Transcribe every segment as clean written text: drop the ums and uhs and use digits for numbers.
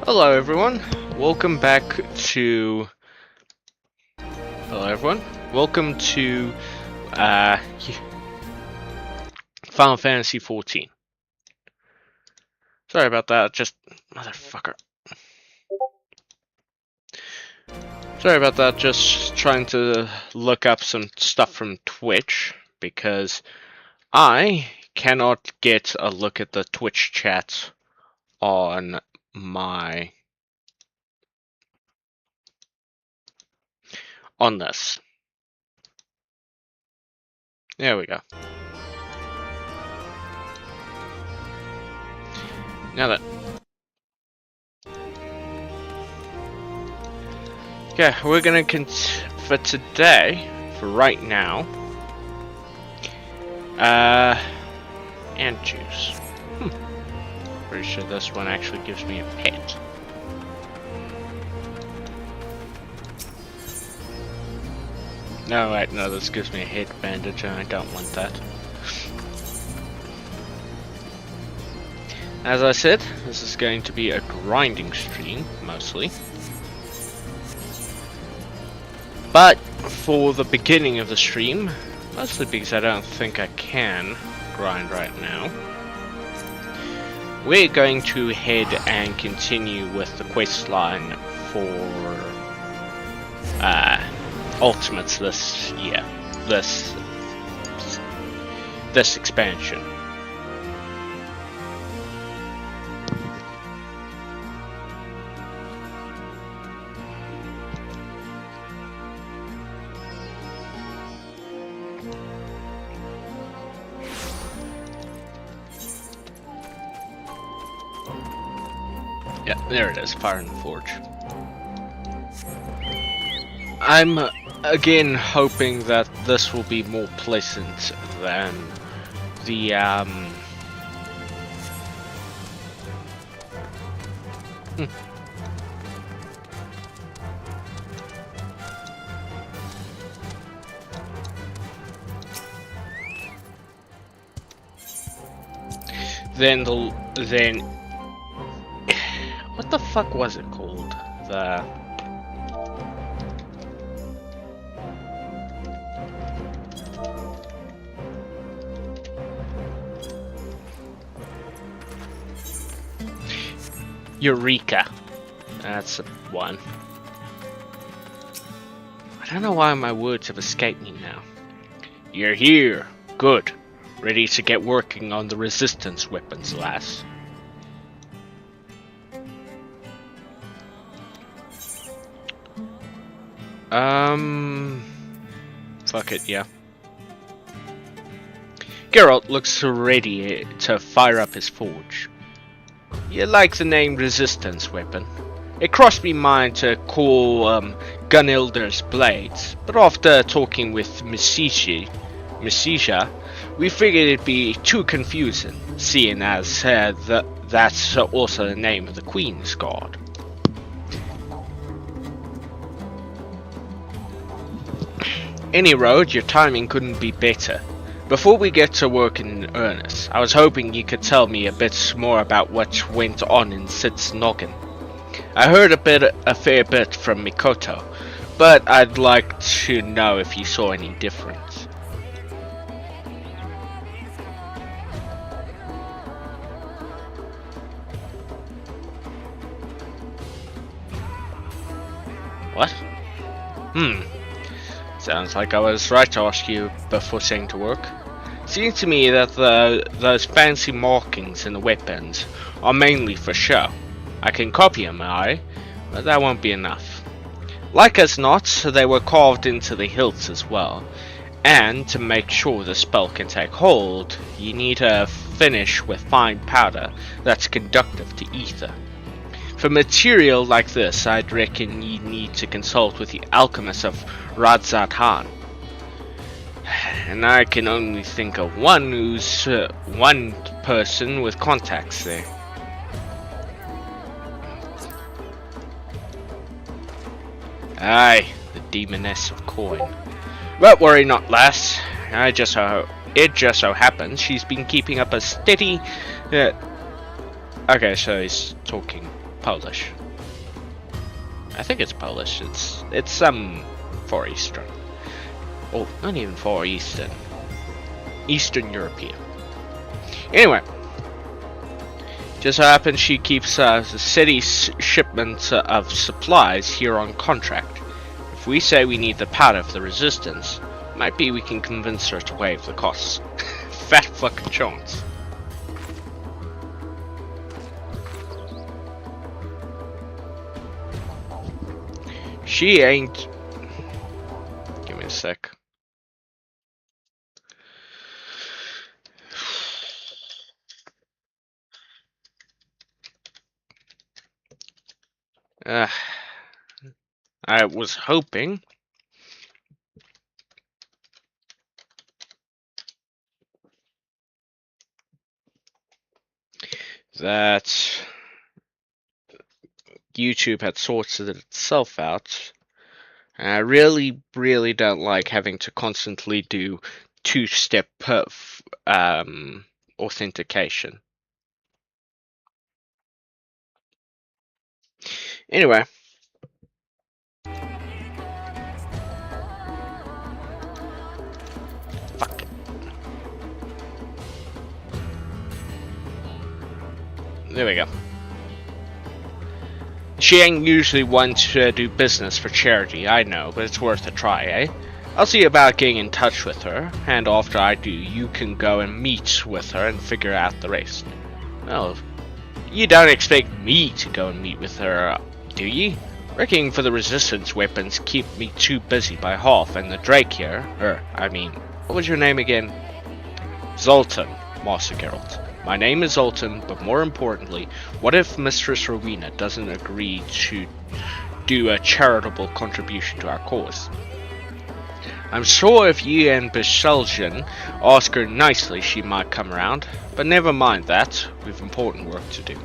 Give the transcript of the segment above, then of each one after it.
Hello everyone, welcome back to... Hello everyone, welcome to Final Fantasy XIV. Sorry about that, just... Motherfucker. Sorry about that, just trying to look up some stuff from Twitch, because I cannot get a look at the Twitch chat on my... on this. There we go. Now that... Okay, we're gonna for today, for right now, and juice. Pretty sure this one actually gives me a pet. No, wait, no, this gives me a head bandage and I don't want that. As I said, this is going to be a grinding stream, mostly. But for the beginning of the stream, mostly because I don't think I can grind right now, we're going to head and continue with the quest line for Ultimates this year, this expansion. Yeah, there it is, Fire in the Forge. I'm again hoping that this will be more pleasant than the then what the fuck was it called? The Eureka. That's the one. I don't know why my words have escaped me now. You're here. Good. Ready to get working on the resistance weapons, lass. Fuck it, yeah. Geralt looks ready to fire up his forge. You like the name resistance weapon. It crossed me mind to call Gunilder's blades, but after talking with Misisha, we figured it'd be too confusing, seeing as that's also the name of the Queen's Guard. Any road, your timing couldn't be better. Before we get to work in earnest, I was hoping you could tell me a bit more about what went on in Sid's noggin. I heard a fair bit from Mikoto, but I'd like to know if you saw any difference. What? Sounds like I was right to ask you before saying to work. Seems to me that those fancy markings in the weapons are mainly for show. I can copy them, but that won't be enough. Like as not, they were carved into the hilts as well. And to make sure the spell can take hold, you need a finish with fine powder that's conductive to ether. For material like this, I'd reckon you need to consult with the alchemist of Radzat-Han. And I can only think of one person with contacts there. Aye, the demoness of coin. But worry not, lass. It just so happens she's been keeping up a steady... Okay, so he's talking Polish. I think it's Polish. It's some Far Eastern. Oh, not even Far Eastern. Eastern European. Anyway, just so happens she keeps the city's shipments of supplies here on contract. If we say we need the powder of the resistance, might be we can convince her to waive the costs. Fat fucking chance. She ain't... Give me a sec. I was hoping that YouTube had sorted itself out. And I really don't like having to constantly do two-step authentication. Anyway. Fuck. There we go. She ain't usually one to do business for charity, I know, but it's worth a try, eh? I'll see about getting in touch with her, and after I do, you can go and meet with her and figure out the rest. Well, you don't expect me to go and meet with her, do ye? Working for the resistance weapons keep me too busy by half, and the Drake here, what was your name again? Zoltan, Master Geralt. My name is Zoltan, but more importantly, what if Mistress Rowena doesn't agree to do a charitable contribution to our cause? I'm sure if you and Bisheljan ask her nicely, she might come around, but never mind that, we've important work to do.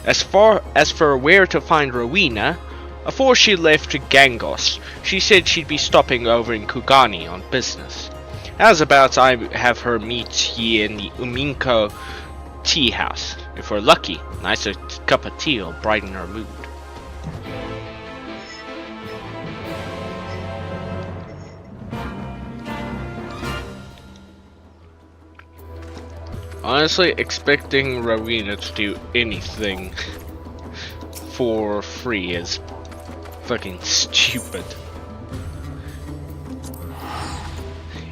As for where to find Rowena, afore she left to Gangos, she said she'd be stopping over in Kugani on business. How's about I have her meet ye in the Uminko tea house? If we're lucky, a nice cup of tea will brighten her mood. Honestly, expecting Rowena to do anything for free is fucking stupid.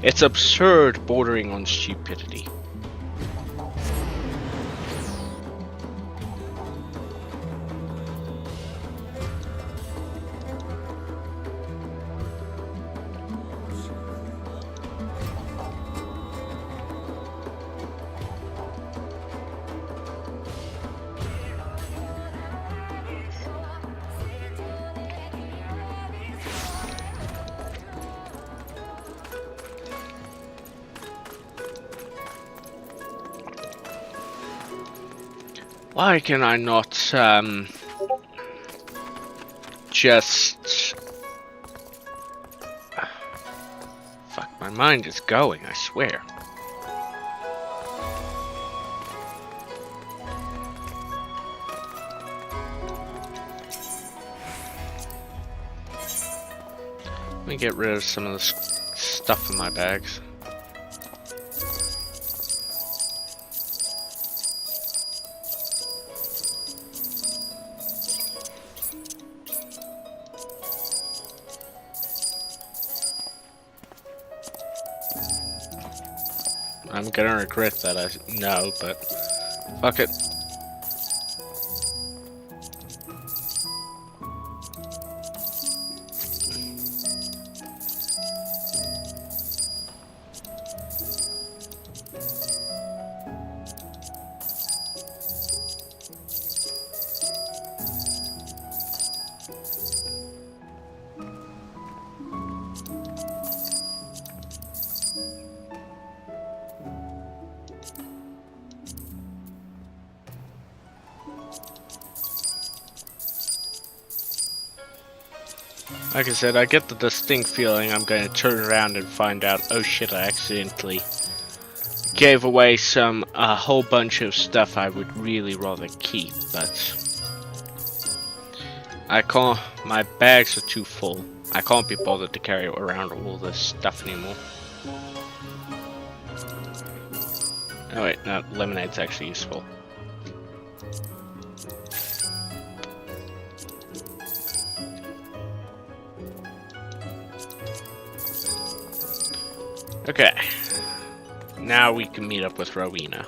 It's absurd, bordering on stupidity. Why can I not, just... Fuck, my mind is going, I swear. Let me get rid of some of the stuff in my bags. I'm gonna regret that, I know, but fuck it. Like I said, I get the distinct feeling I'm going to turn around and find out, oh shit, I accidentally gave away a whole bunch of stuff I would really rather keep, but I can't. My bags are too full. I can't be bothered to carry around all this stuff anymore. Oh wait, no, lemonade's actually useful. Okay. Now we can meet up with Rowena.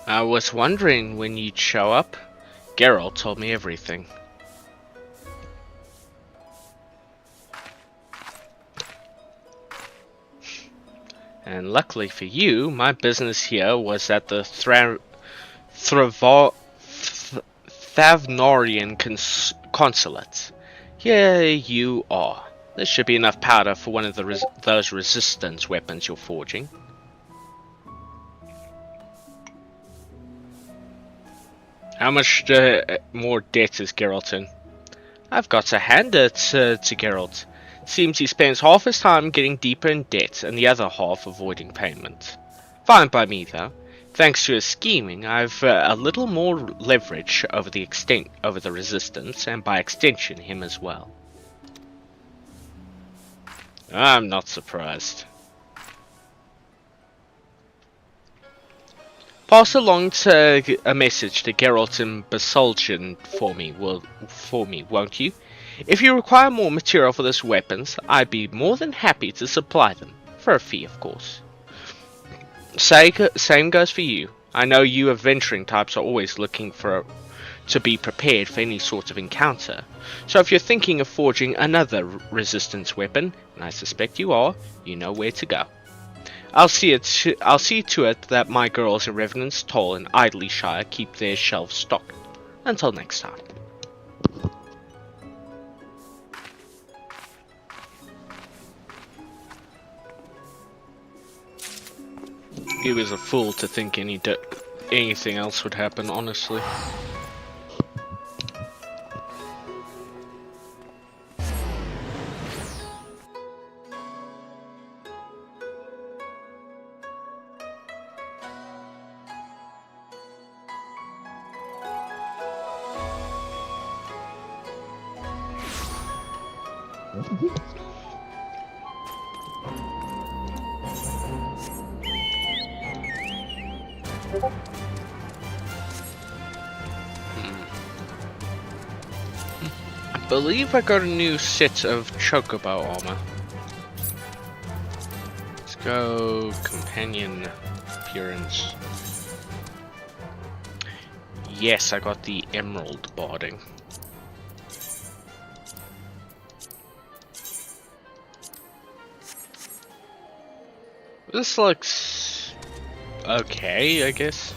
I was wondering when you'd show up. Geralt told me everything. And luckily for you, my business here was at the Thavnorian consulate. Here you are. There should be enough powder for one of those resistance weapons you're forging. How much more debt is Geralt in? I've got to hand it to Geralt. Seems he spends half his time getting deeper in debt and the other half avoiding payment. Fine by me though. Thanks to his scheming, I've a little more leverage over the resistance, and by extension him as well. I'm not surprised. Pass along a message to Geralt and Basulgian for me, won't you? If you require more material for those weapons, I'd be more than happy to supply them, for a fee, of course. Same goes for you. I know you adventuring types are always looking to be prepared for any sort of encounter. So if you're thinking of forging another resistance weapon, and I suspect you are, you know where to go. I'll see to it that my girls in Revenant's Toll and Idleyshire keep their shelves stocked. Until next time. He was a fool to think anything else would happen, honestly. I believe I got a new set of chocobo armor. Let's go companion appearance. Yes, I got the emerald barding. This looks okay, I guess.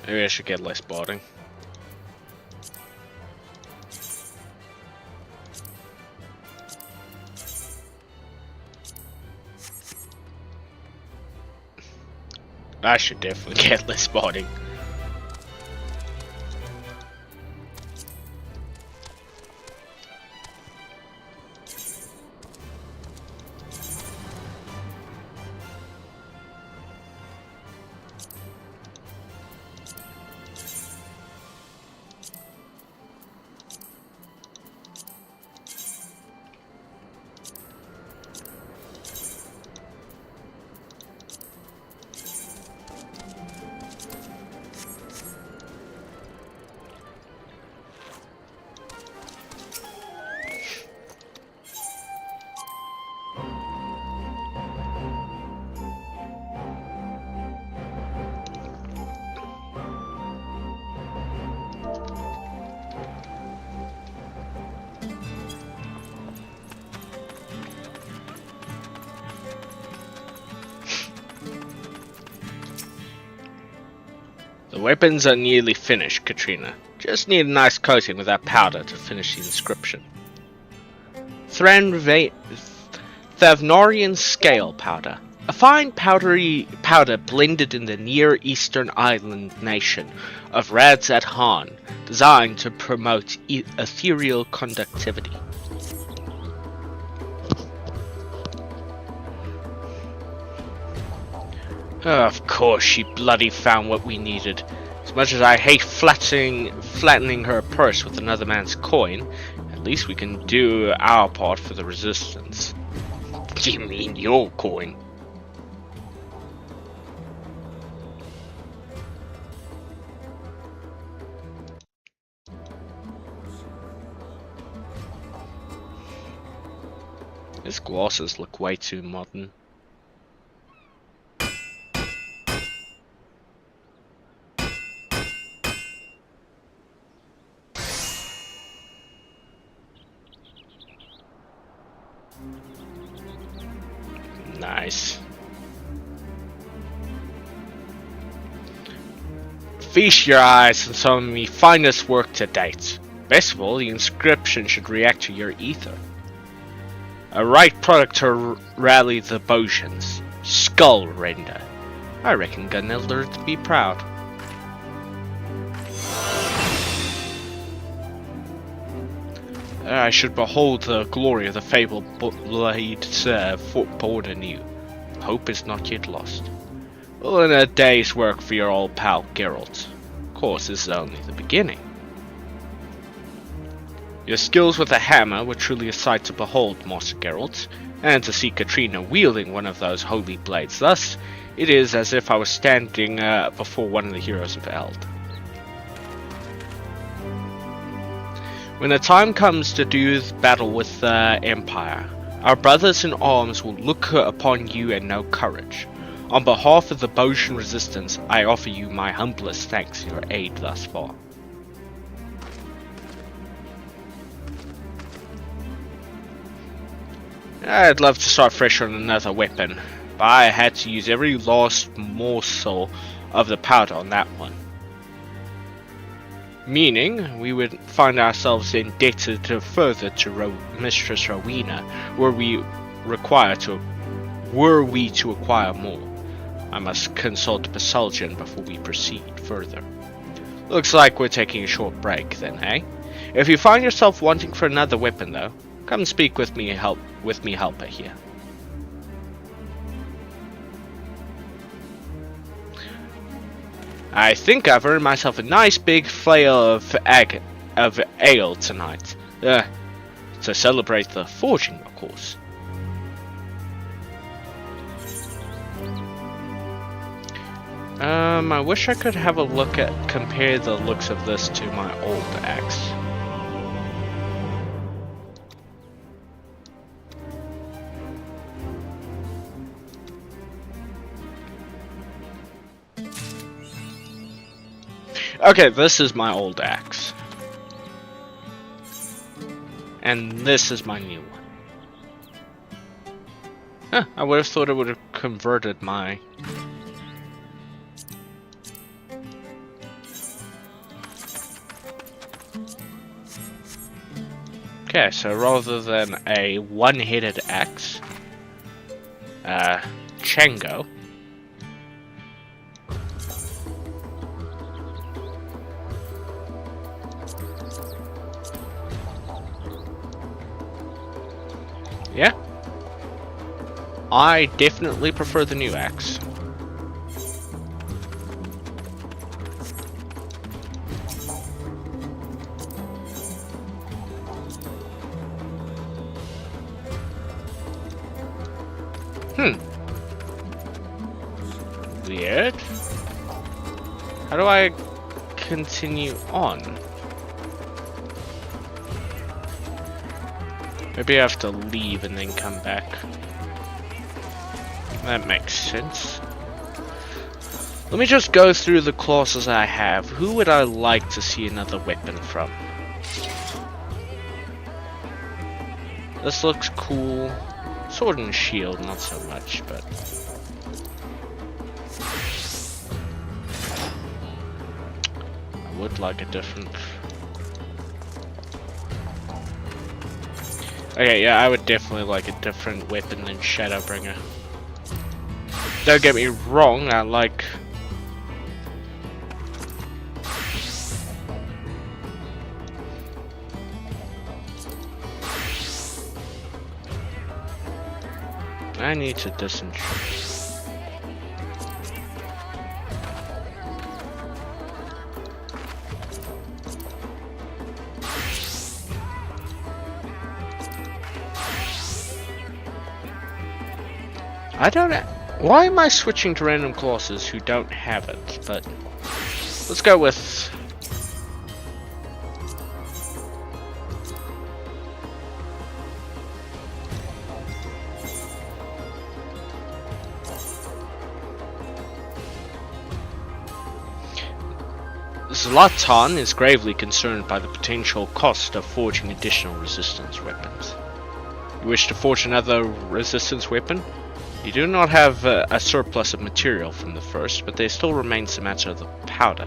Maybe I should get less barding. I should definitely get less barding. weapons are nearly finished, Katrina. Just need a nice coating with that powder to finish the inscription. Thavnorian Scale Powder. A fine powder blended in the Near Eastern island nation of Radzat Han, designed to promote ethereal conductivity. Of course, she bloody found what we needed. As much as I hate flattening her purse with another man's coin, at least we can do our part for the resistance. You mean your coin? His glasses look way too modern. Nice. Feast your eyes on some of me finest work to date. Best of all, the inscription should react to your ether. A right product to rally the Bosians. Skull render. I reckon Gunilder'd be proud. I should behold the glory of the fabled blade born anew. Hope is not yet lost. All in a day's work for your old pal Geralt. Of course, this is only the beginning. Your skills with the hammer were truly a sight to behold, Master Geralt, and to see Katrina wielding one of those holy blades. Thus, it is as if I was standing before one of the heroes of Eld. When the time comes to do battle with the Empire, our brothers in arms will look upon you and know courage. On behalf of the Bosian resistance, I offer you my humblest thanks for your aid thus far. I'd love to start fresh on another weapon, but I had to use every last morsel of the powder on that one. Meaning, we would find ourselves indebted further to Mistress Rowena, were we to acquire more. I must consult Basaljan before we proceed further. Looks like we're taking a short break then, eh? If you find yourself wanting for another weapon though, come speak with me, helper here. I think I've earned myself a nice big flail of ale tonight. To celebrate the forging, of course. I wish I could have a look at, compare the looks of this to my old axe. Okay, this is my old axe. And this is my new one. Huh, I would have thought it would have converted my... Okay, so rather than a one-headed axe, Chango. Yeah, I definitely prefer the new axe. Weird. How do I continue on? Maybe I have to leave and then come back. That makes sense. Let me just go through the classes I have. Who would I like to see another weapon from? This looks cool. Sword and shield, not so much, but... would like a different... Okay, yeah, I would definitely like a different weapon than Shadowbringer. Don't get me wrong, I like... I need to disenchant. I don't... Why am I switching to random classes who don't have it? But let's go with... Zlatan is gravely concerned by the potential cost of forging additional resistance weapons. You wish to forge another resistance weapon? You do not have a surplus of material from the first, but there still remains the matter of the powder.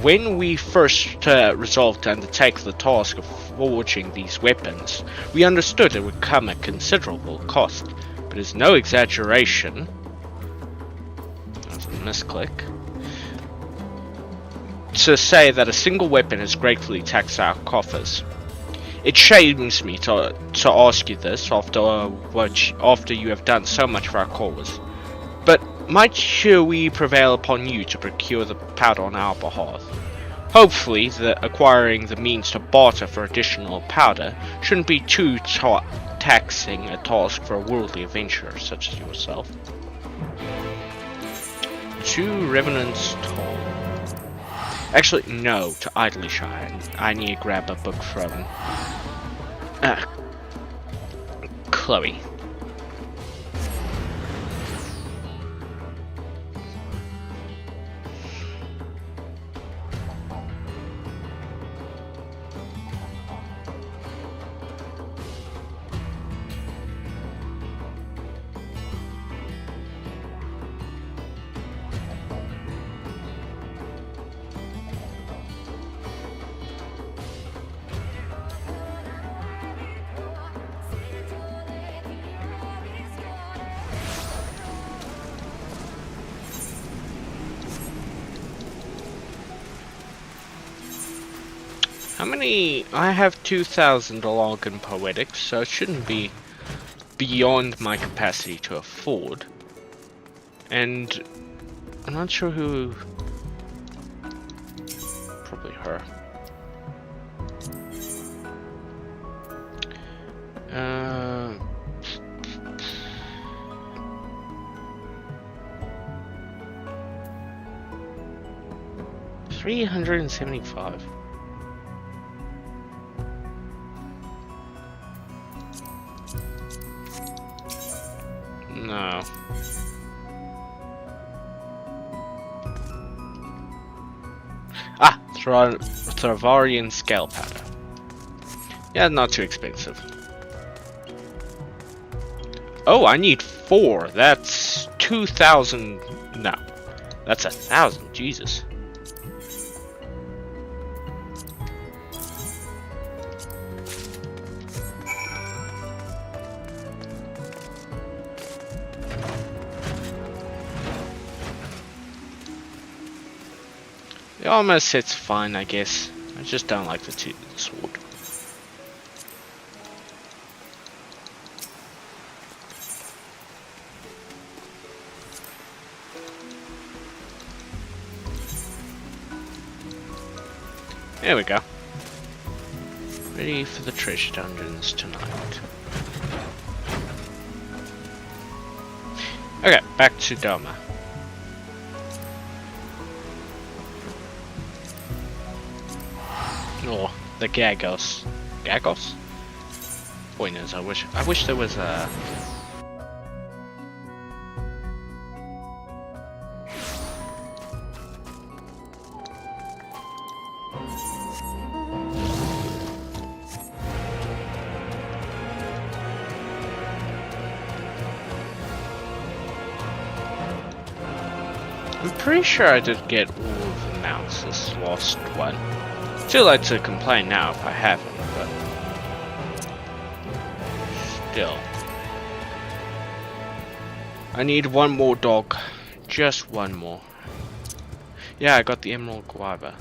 When we first resolved to undertake the task of forging these weapons, we understood it would come at considerable cost, but it's no exaggeration. That's a misclick. To say that a single weapon has greatly taxed our coffers. It shames me to ask you this after you have done so much for our cause, but might we prevail upon you to procure the powder on our behalf? Hopefully, acquiring the means to barter for additional powder shouldn't be too taxing a task for a worldly adventurer such as yourself. 2 Revenants Toll. Actually, no, to idly shine. I need to grab a book from Chloe. How many? I have 2,000 log in poetics, so it shouldn't be beyond my capacity to afford. And I'm not sure who. Probably her. $375. No. Ah, Travarian scale powder. Yeah, not too expensive. Oh, I need 4. That's 2,000. No, that's 1,000. Jesus. The armor set's fine, I guess. I just don't like the sword. There we go. Ready for the treasure dungeons tonight. Okay, back to Doma. Oh, the Gagos. Gagos? Pointers, I wish there was a... I'm pretty sure I did get all of the mounts. It's this lost one. Too late to complain now if I haven't, but still. I need one more dog. Just one more. Yeah, I got the emerald guava.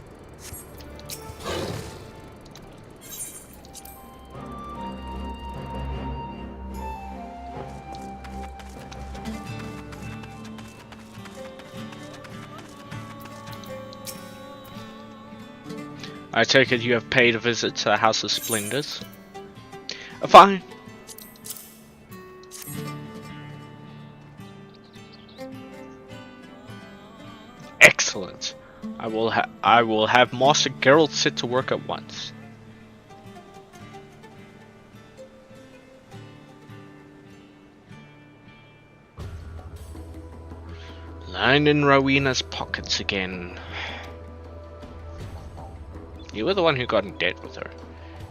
I take it you have paid a visit to the House of Splendors? Fine. Excellent. I will have Master Geralt set to work at once. Lying in Rowena's pockets again. You were the one who got in debt with her.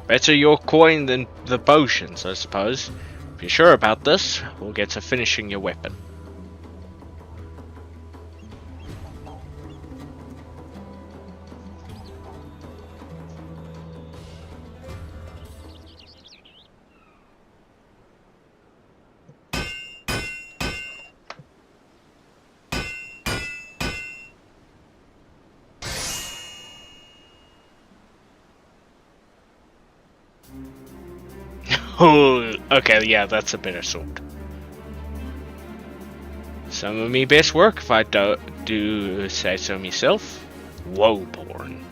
Better your coin than the potions, I suppose. If you're sure about this, we'll get to finishing your weapon. Oh, okay, yeah, that's a better sword. Some of me best work, if I do say so myself. Woeborn.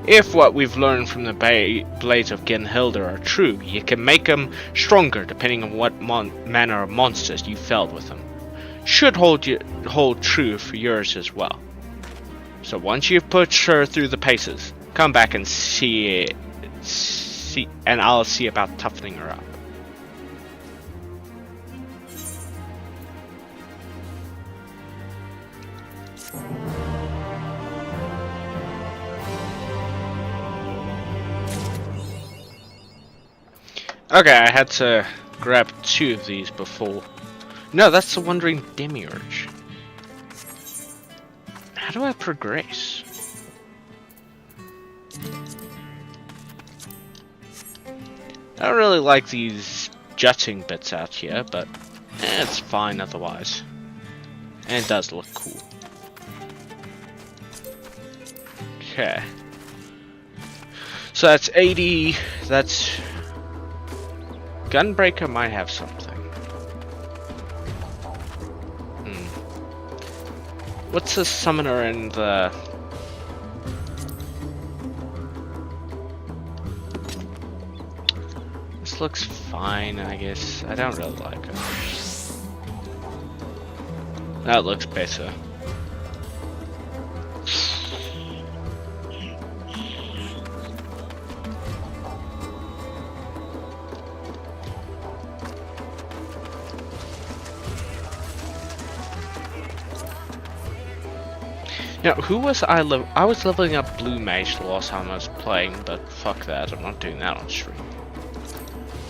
If what we've learned from the blades of Genhilder are true, you can make them stronger depending on what manner of monsters you felled with them. Should hold true for yours as well. So once you've pushed her through the paces, come back and and I'll see about toughening her up. Okay, I had to grab 2 of these before. No, that's the Wandering Demiurge. How do I progress? I don't really like these jutting bits out here, but it's fine otherwise. And it does look cool. Okay. So that's 80, that's... Gunbreaker might have something. What's the summoner in the... This looks fine, I guess. I don't really like it. That looks better. Now, who was I was leveling up Blue Mage the last time I was playing, but fuck that, I'm not doing that on stream.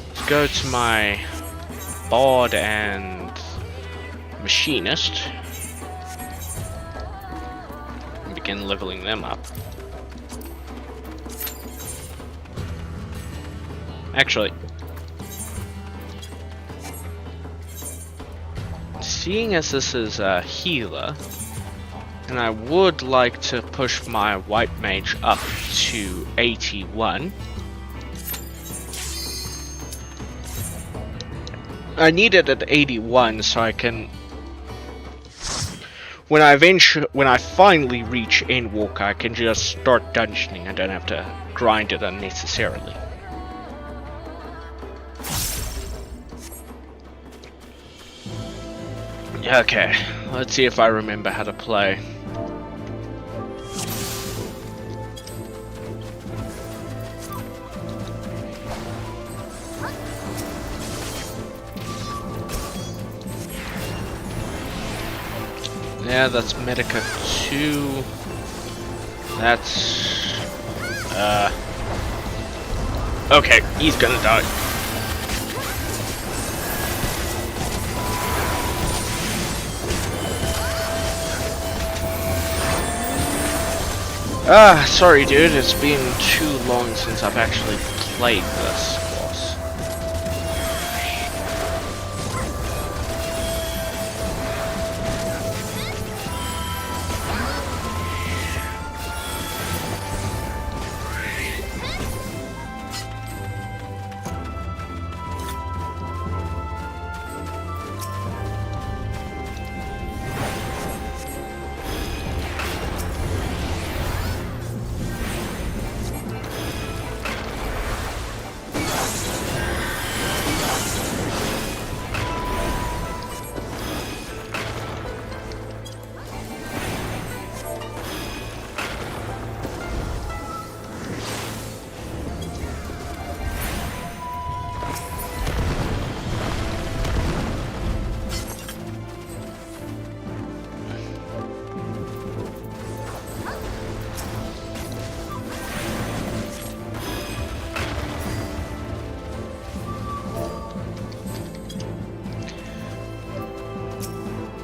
Let's go to my Bard and Machinist and begin leveling them up. Actually, seeing as this is a healer, and I would like to push my White Mage up to 81. I need it at 81 so I can... When I finally reach Endwalker, I can just start dungeoning. I don't have to grind it unnecessarily. Okay, let's see if I remember how to play. Yeah, that's Medica 2. That's Okay, he's gonna die. Sorry dude, it's been too long since I've actually played this boss.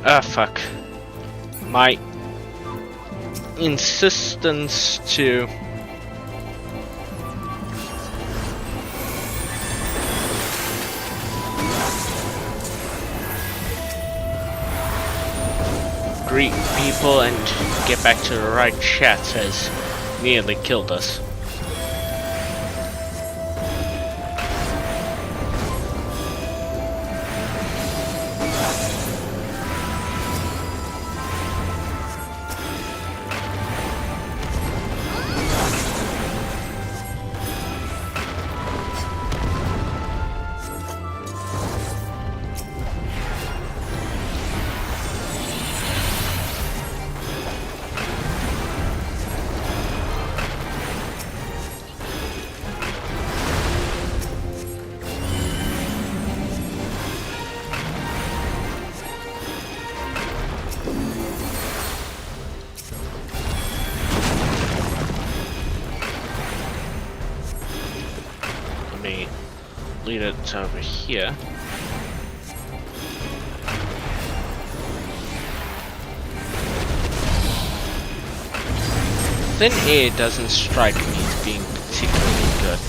Ah, fuck. My insistence to greet people and get back to the right chat has nearly killed us. Lead it over here. Thin air doesn't strike me as being particularly good.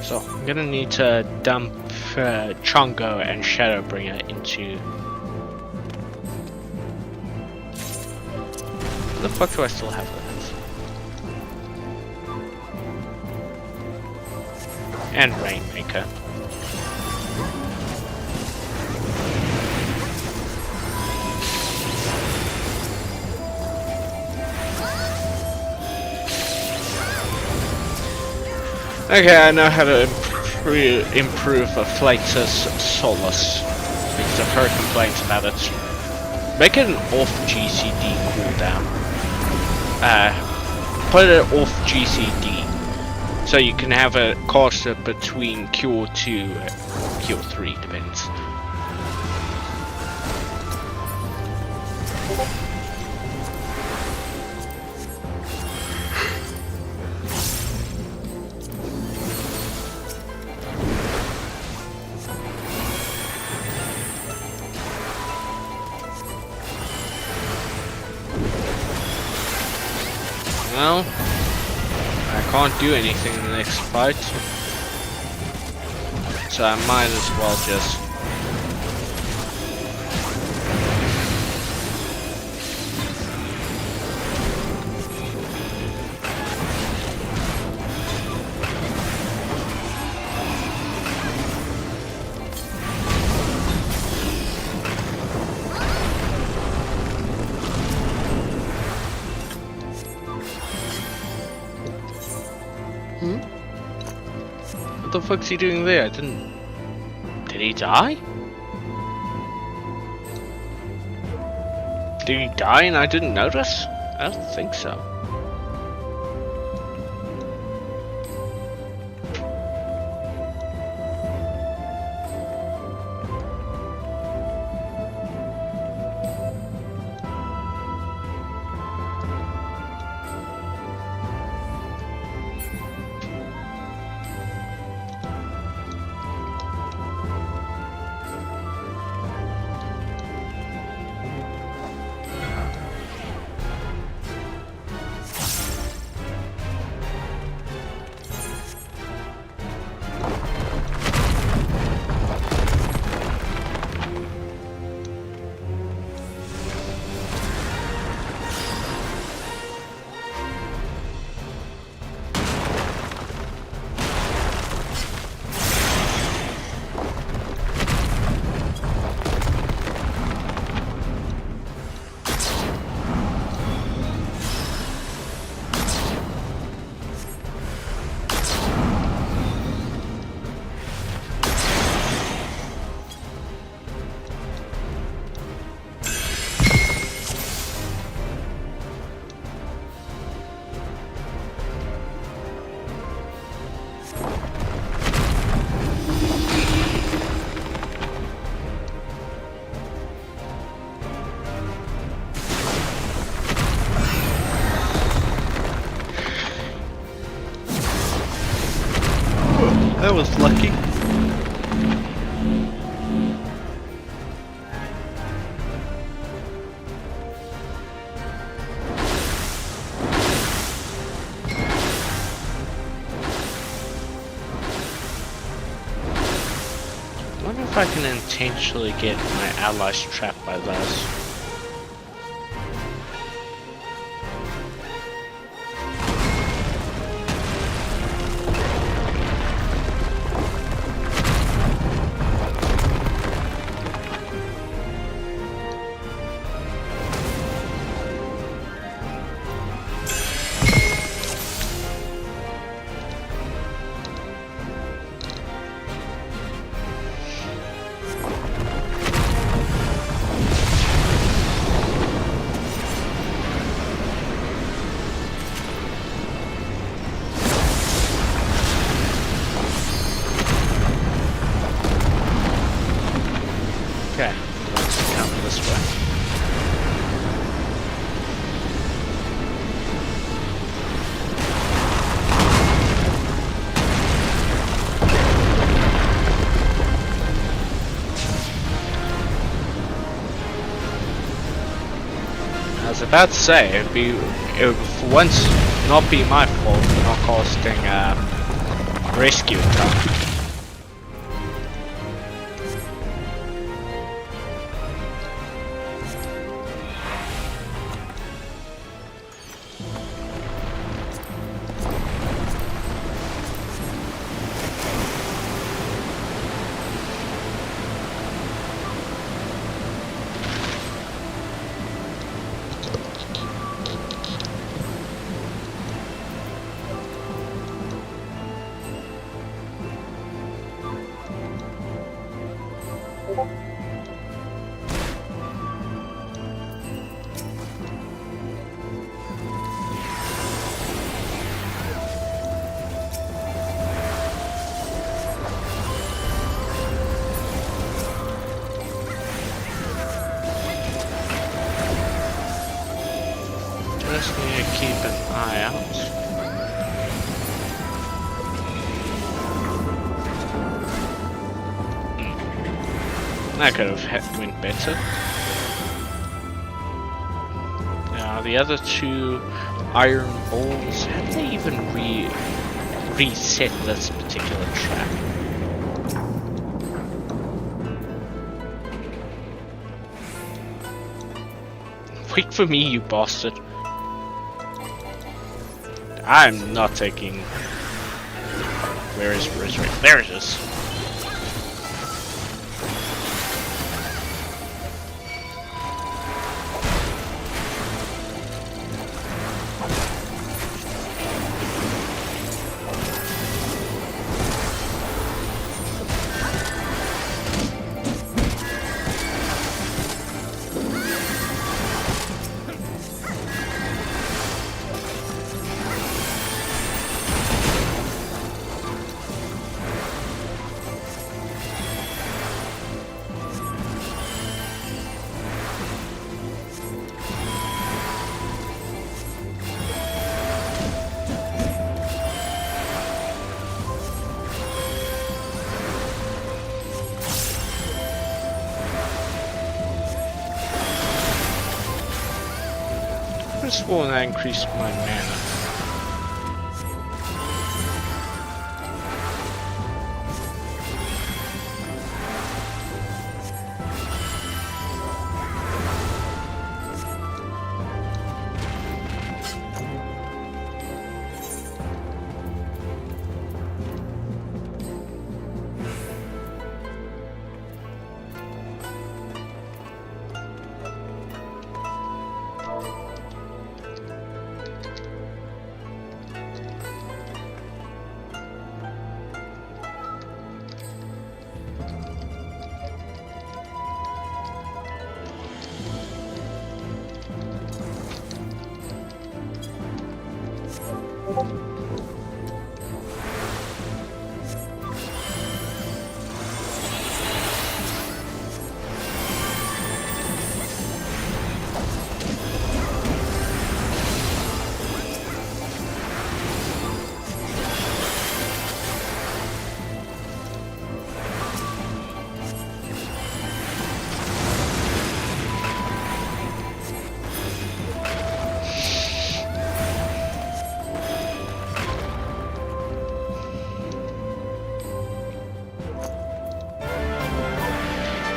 So I'm gonna need to dump Chongo and Shadowbringer into... What the fuck do I still have left? And Rainmaker. Okay, I know how to improve a Flatus Solus because I've heard complaints about it. Make it an off GCD cooldown. Put it off GCD so you can have a caster between Cure 2 and Cure 3, depends. Well, I can't do anything in the next fight, so I might as well just... the fuck's he doing there? Did he die? Did he die and I didn't notice? I don't think so. That was lucky. I wonder if I can intentionally get my allies trapped by those. Okay, let's come this way. I was about to say, it would for once not be my fault for not casting rescue attack. Just need to keep an eye out. That could have went better. Now the other two iron balls, have they even reset this particular trap? Wait for me, you bastard. I'm not taking... Where is it? There it is. could have sworn that increased my mana.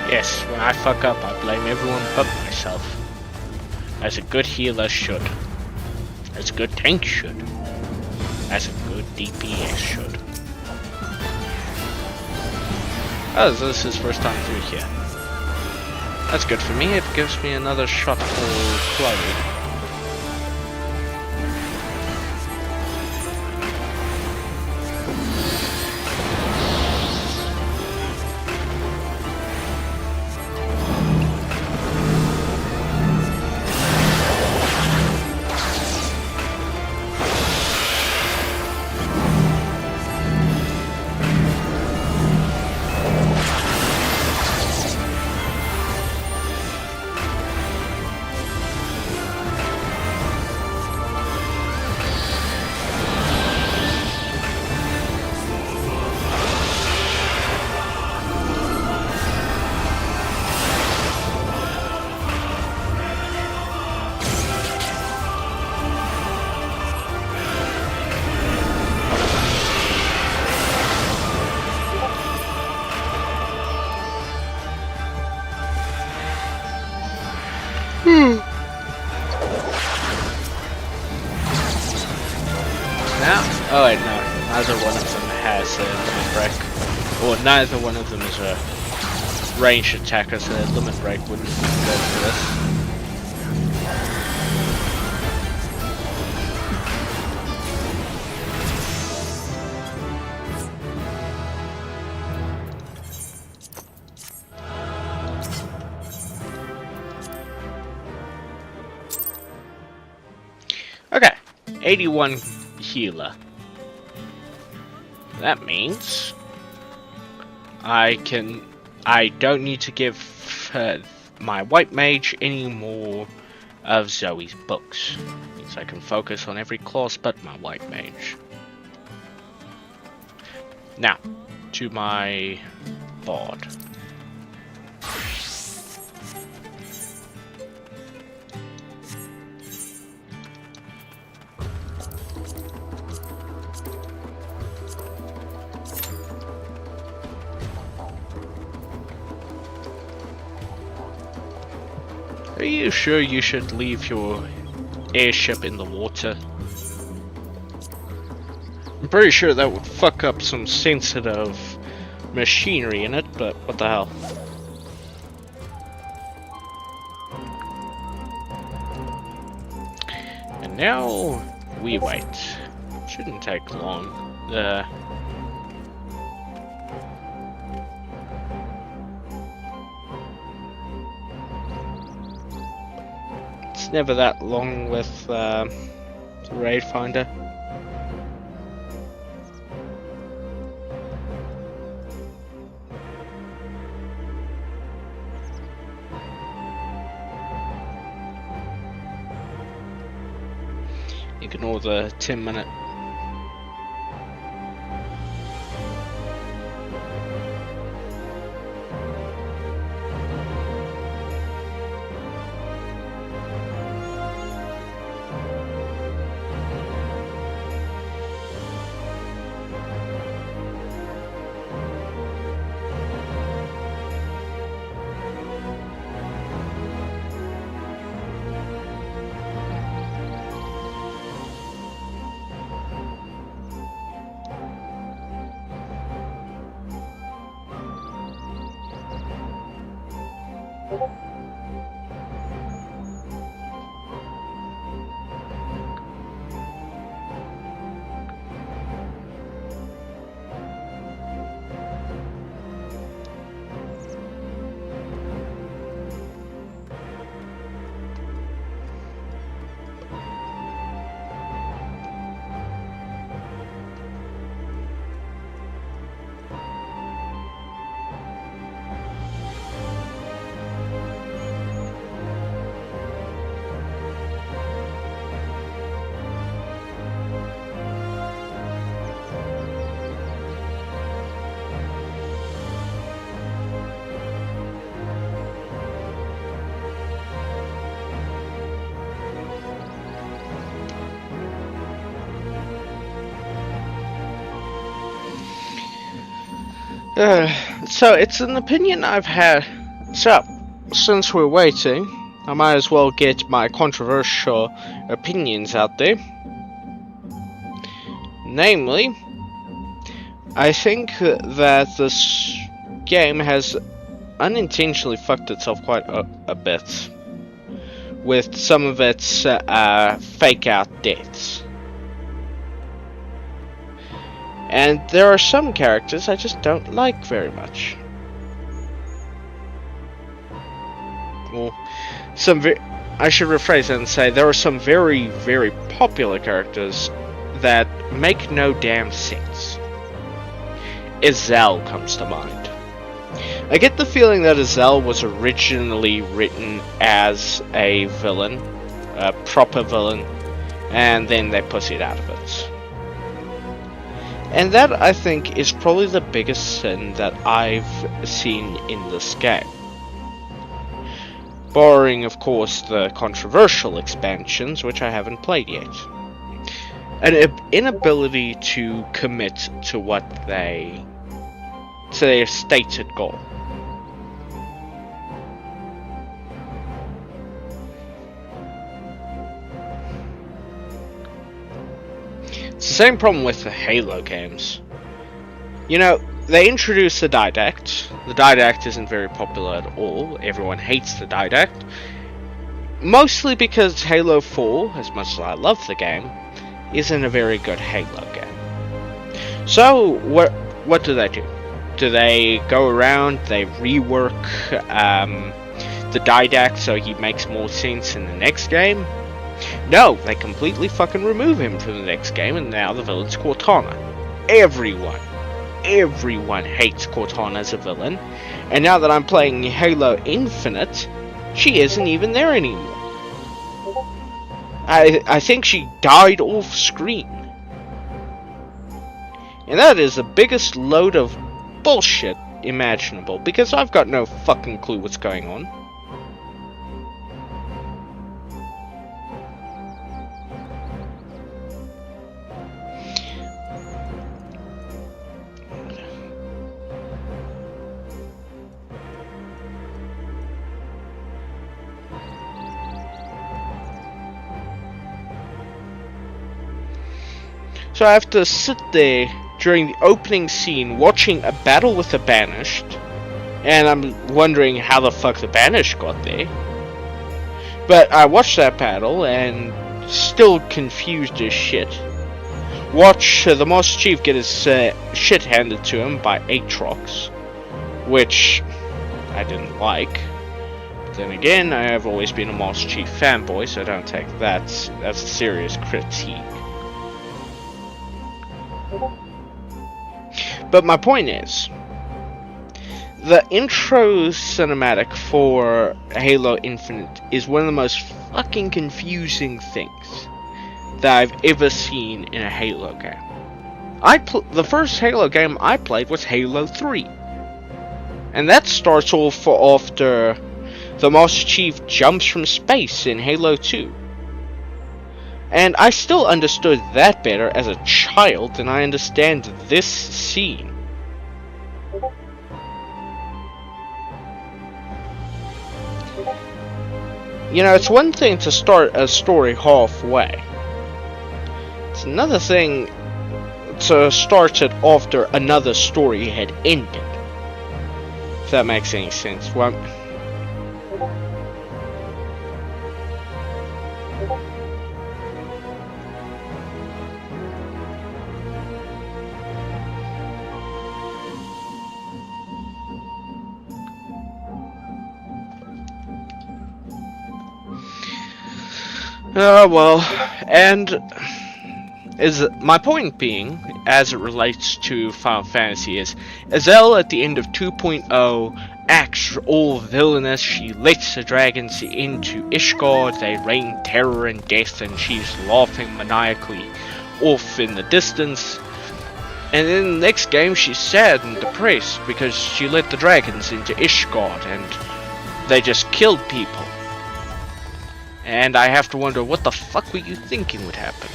Yes, when I fuck up, I blame everyone but myself. As a good healer should. As a good tank should. As a good DPS should. Oh, so this is his first time through here. That's good for me, it gives me another shot for Chloe. Oh wait, no, neither one of them has a limit break. Or neither one of them is a ranged attacker, so a limit break wouldn't be good for this. Okay, 81 healer. That means I don't need to give my white mage any more of Zoe's books. Means I can focus on every class but my white mage. Now, to my bard. Are you sure you should leave your airship in the water? I'm pretty sure that would fuck up some sensitive machinery in it, but what the hell. And now we wait. Shouldn't take long. It's never that long with the raid finder. Ignore the 10-minute. So it's an opinion I've had. So, since we're waiting, I might as well get my controversial opinions out there. Namely, I think that this game has unintentionally fucked itself quite a bit with some of its fake out deaths. And there are some characters I just don't like very much. Well, I should rephrase that and say there are some very, very popular characters that make no damn sense. Ezell comes to mind. I get the feeling that Ezell was originally written as a villain, a proper villain, and then they pussied out of it. And that, I think, is probably the biggest sin that I've seen in this game. Barring, of course, the controversial expansions, which I haven't played yet. An inability to commit to their stated goal. It's the same problem with the Halo games. You know, they introduced the Didact. The Didact isn't very popular at all. Everyone hates the Didact. Mostly because Halo 4, as much as I love the game, isn't a very good Halo game. So, what do they do? Do they go around, they rework the Didact so he makes more sense in the next game? No, they completely fucking remove him from the next game, and now the villain's Cortana. Everyone hates Cortana as a villain, and now that I'm playing Halo Infinite, she isn't even there anymore. I think she died off screen. And that is the biggest load of bullshit imaginable, because I've got no fucking clue what's going on. So I have to sit there during the opening scene watching a battle with the Banished, and I'm wondering how the fuck the Banished got there. But I watched that battle and still confused as shit. Watch the Master Chief get his shit handed to him by Aatrox, which I didn't like. But then again, I have always been a Master Chief fanboy, so don't take that as a serious critique. But my point is, the intro cinematic for Halo Infinite is one of the most fucking confusing things that I've ever seen in a Halo game. The first Halo game I played was Halo 3. And that starts off after the Master Chief jumps from space in Halo 2. And I still understood that better as a child than I understand this scene. You know, it's one thing to start a story halfway. It's another thing to start it after another story had ended. If that makes any sense. Well, Well, and is my point being, as it relates to Final Fantasy, is Azelle at the end of 2.0 acts all villainous. She lets the dragons into Ishgard, they rain terror and death, and she's laughing maniacally off in the distance. And in the next game, she's sad and depressed because she let the dragons into Ishgard and they just killed people. And I have to wonder, what the fuck were you thinking would happen?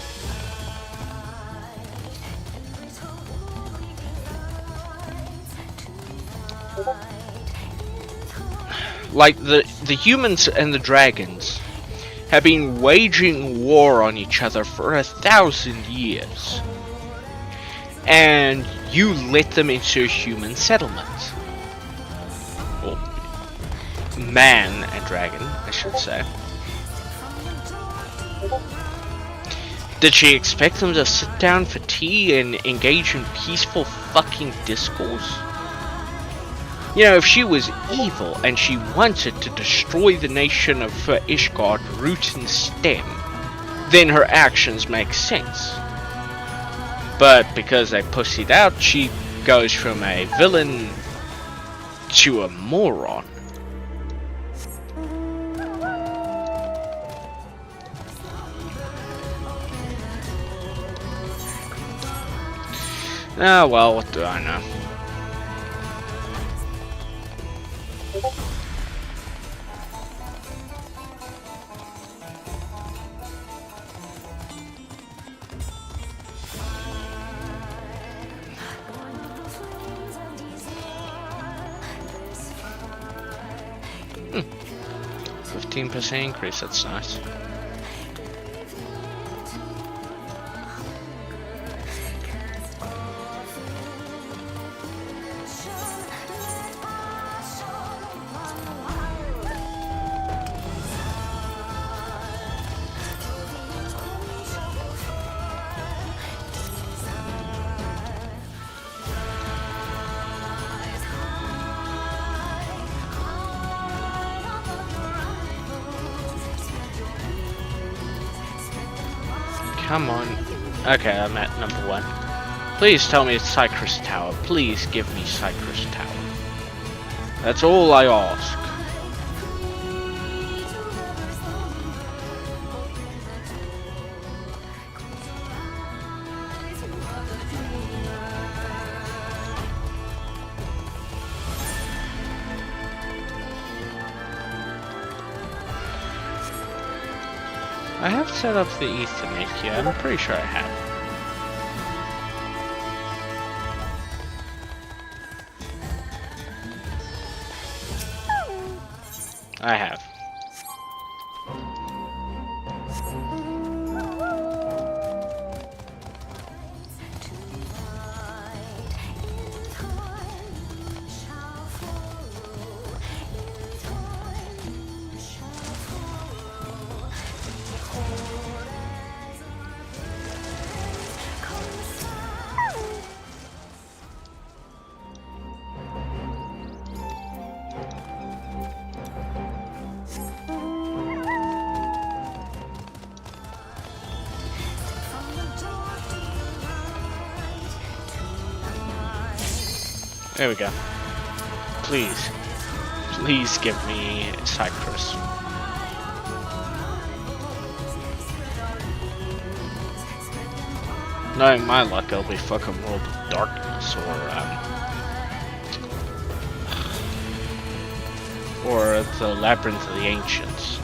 Like, the humans and the dragons have been waging war on each other for 1,000 years. And you let them into a human settlement. Well, man and dragon, I should say. Did she expect them to sit down for tea and engage in peaceful fucking discourse? You know, if she was evil and she wanted to destroy the nation of Ishgard root and stem, then her actions make sense. But because they pussied out, she goes from a villain to a moron. Ah, well, what do I know? 15% increase, that's nice. Come on. Okay, I'm at number 1. Please tell me it's Cypress Tower. Please give me Cypress Tower. That's all I ask. I have set up the Ethernet here, I'm pretty sure I have. I have. There we go. Please. Please give me Cypress. Knowing my luck, it'll be fucking World of Darkness or the Labyrinth of the Ancients.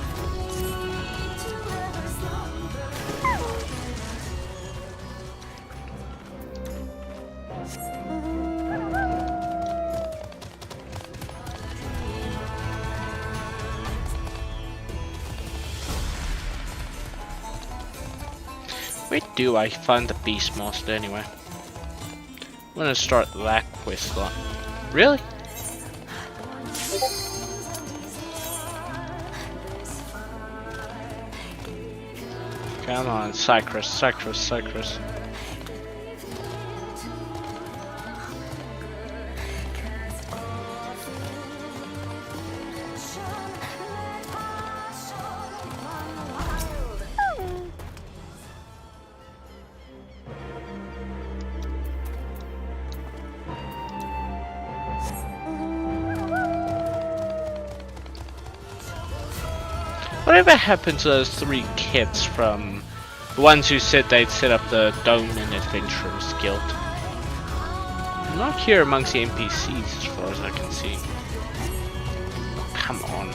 Where do I find the Beastmaster anyway? I'm gonna start that quest line. Really? Come on, Cyprus, Cyprus, Cyprus. Whatever happened to those 3 kids from the ones who said they'd set up the Doman Adventurers Guild? Not here amongst the NPCs as far as I can see. Oh, come on.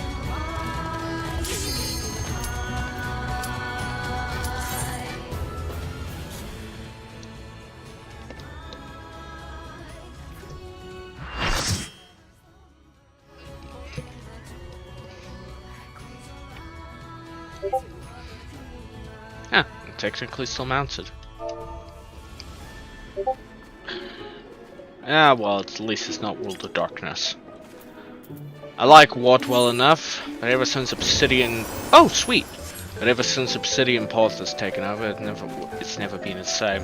Ah, I'm technically still mounted. Ah, well, at least it's not World of Darkness. I like WoD well enough, but ever since Obsidian... Oh, sweet! But ever since Obsidian Path has taken over, it's never been the same.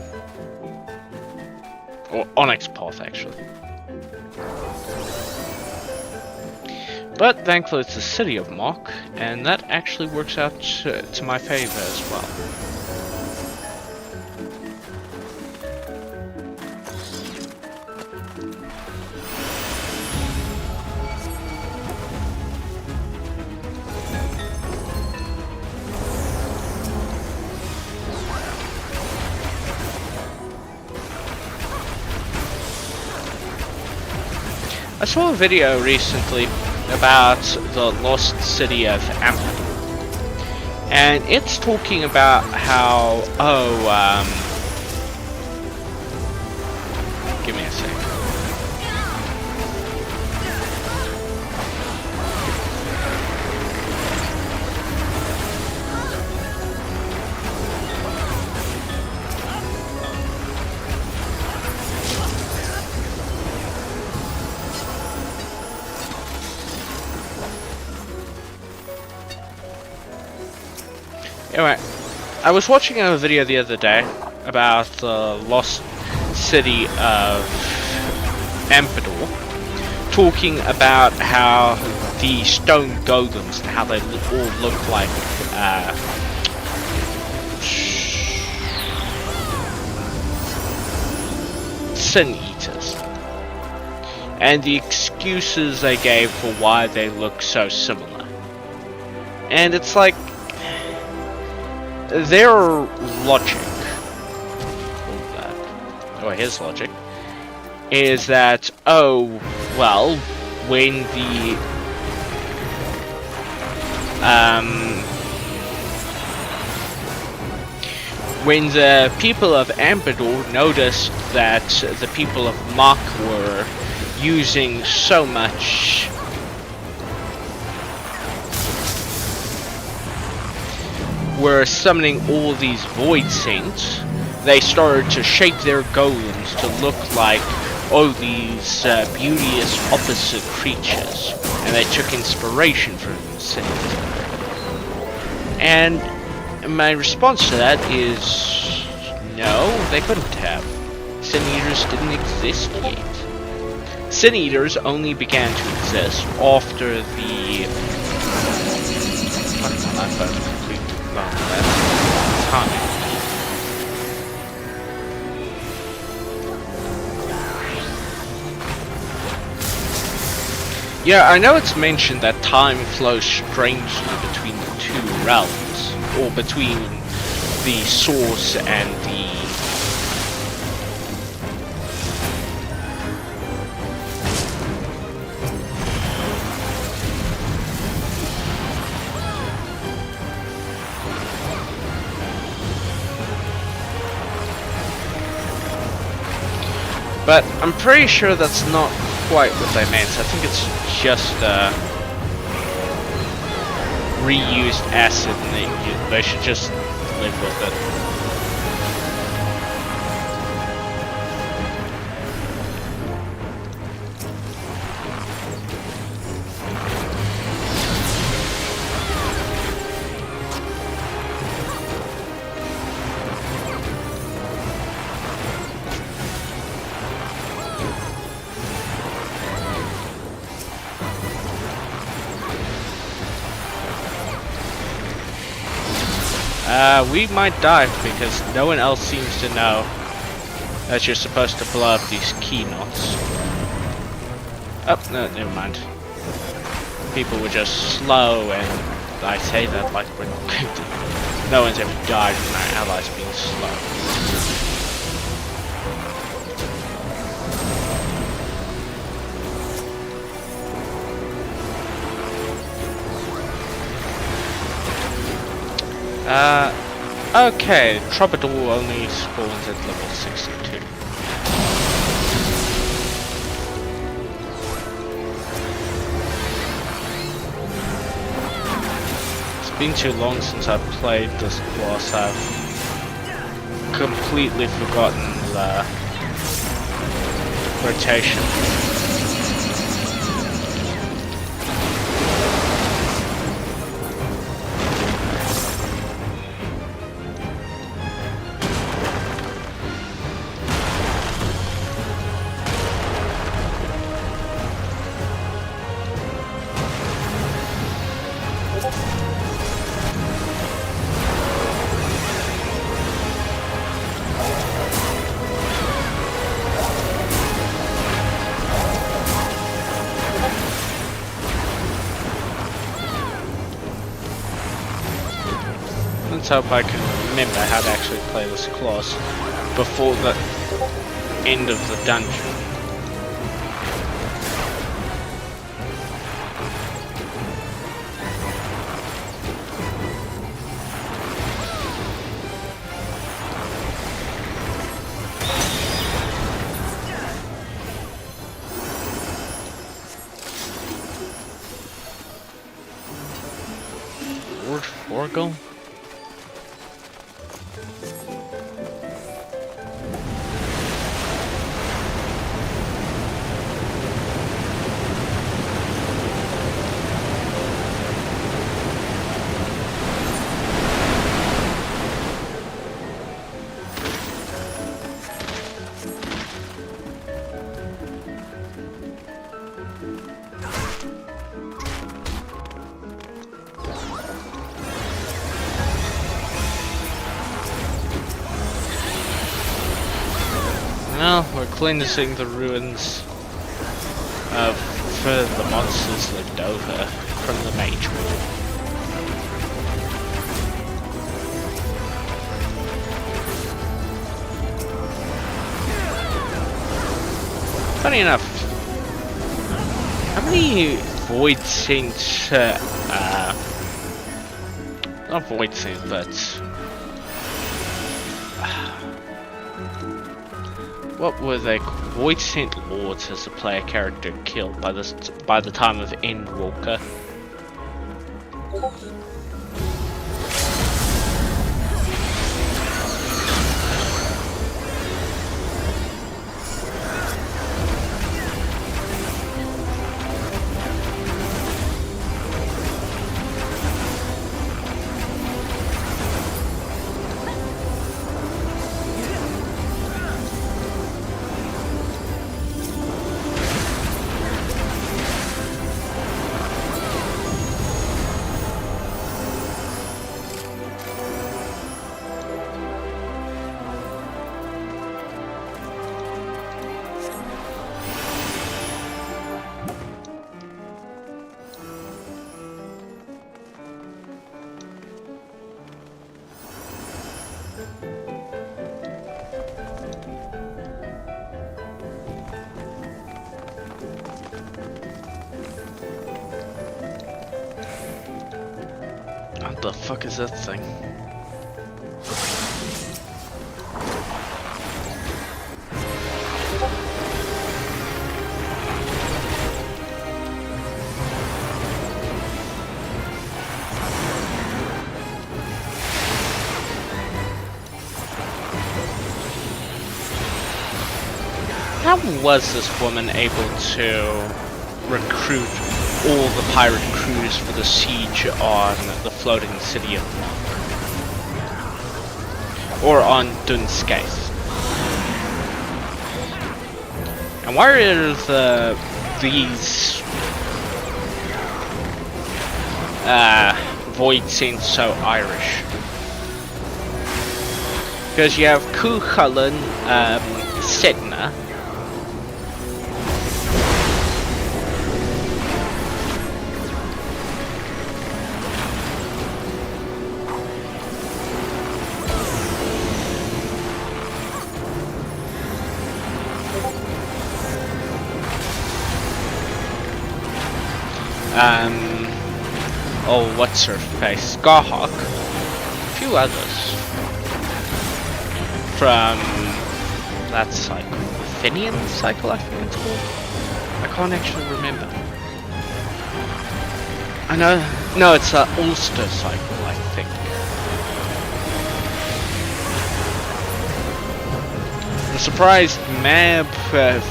Or Onyx Path, actually. But thankfully it's the city of Mach, and that actually works out to my favor as well. I saw a video recently about the lost city of Amphion, and it's talking about how, give me a sec. Anyway, I was watching a video the other day about the lost city of Amphion, talking about how the stone golems and how they all look like sin eaters, and the excuses they gave for why they look so similar. And it's like, their logic, his logic, is that, oh, well, when the people of Amphion noticed that the people of Mach were using so much were summoning all these void saints, they started to shape their golems to look like all these beauteous opposite creatures, and they took inspiration from Sin Eater. And my response to that is, no, they couldn't have. Sin Eaters didn't exist yet. Sin Eaters only began to exist after the... my phone's completely blown. That's timing. Yeah, I know it's mentioned that time flows strangely between the two realms, or between the source and the... But I'm pretty sure that's not quite what they meant. I think it's just reused acid, and they should just live with it. We might die because no one else seems to know that you're supposed to blow up these key knots. Oh, no, never mind. People were just slow, and I say that like we're not going to. No one's ever died from our allies being slow. Okay, Troubadour only spawns at level 62. It's been too long since I've played this class. I've completely forgotten the rotation. Let's hope I can remember how to actually play this class before the end of the dungeon. Lord Forgo? Well, we're cleansing the ruins of further the monsters left over from the mage wall. Funny enough, how many void saints, not void saints, but what were they? Void Saint Lords as a player character killed by the time of Endwalker. What the fuck is that thing? How was this woman able to recruit all the pirate crews for the siege on the floating city of Monk? Or on Dunskaith? And why are these Void Saints so Irish? Because you have Kukulkan, Sedna. Oh, what's her face? Scarhawk. A few others. From that cycle. Athenian cycle, I think it's called. I can't actually remember. I know. No, it's an Ulster cycle, I think. I'm surprised Mab,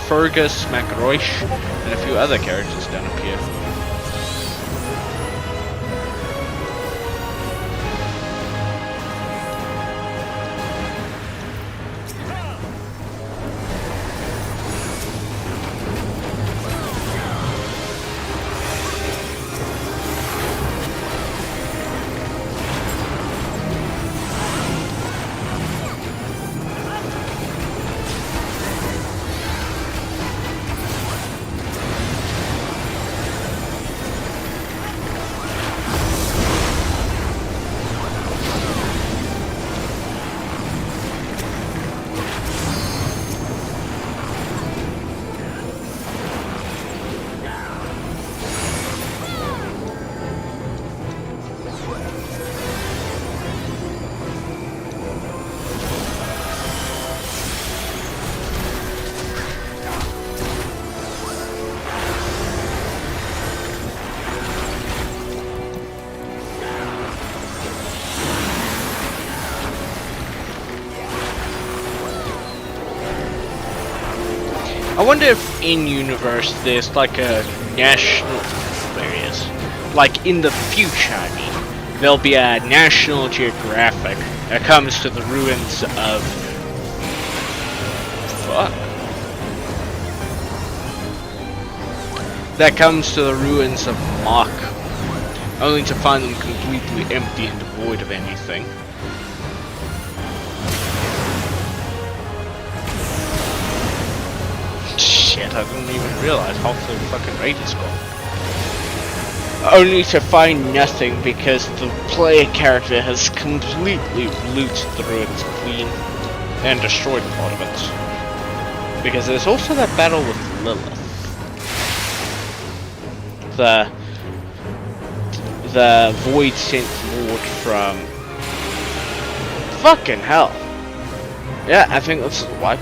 Fergus, MacRoish, and a few other characters don't appear. I wonder if in-universe there's like a national... There is. Like in the future, I mean. There'll be a National Geographic that comes to the ruins of... Fuck. That comes to the ruins of Mach. Only to find them completely empty and devoid of anything. Shit, I didn't even realize half the fucking raid is gone. Only to find nothing because the player character has completely looted the ruins clean and destroyed part of it. Because there's also that battle with Lilith. The Void Sent Lord from... Fucking hell. Yeah, I think that's the wipe.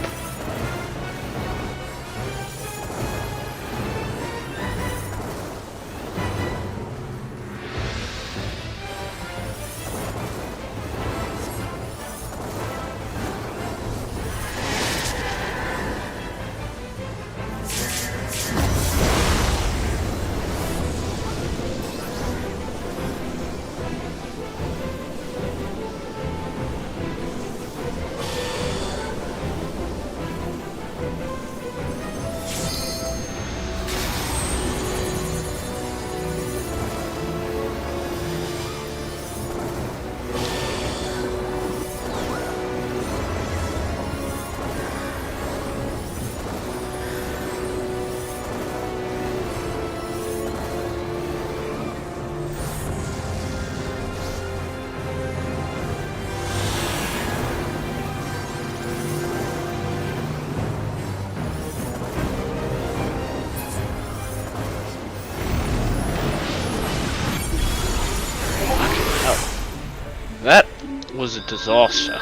That was a disaster.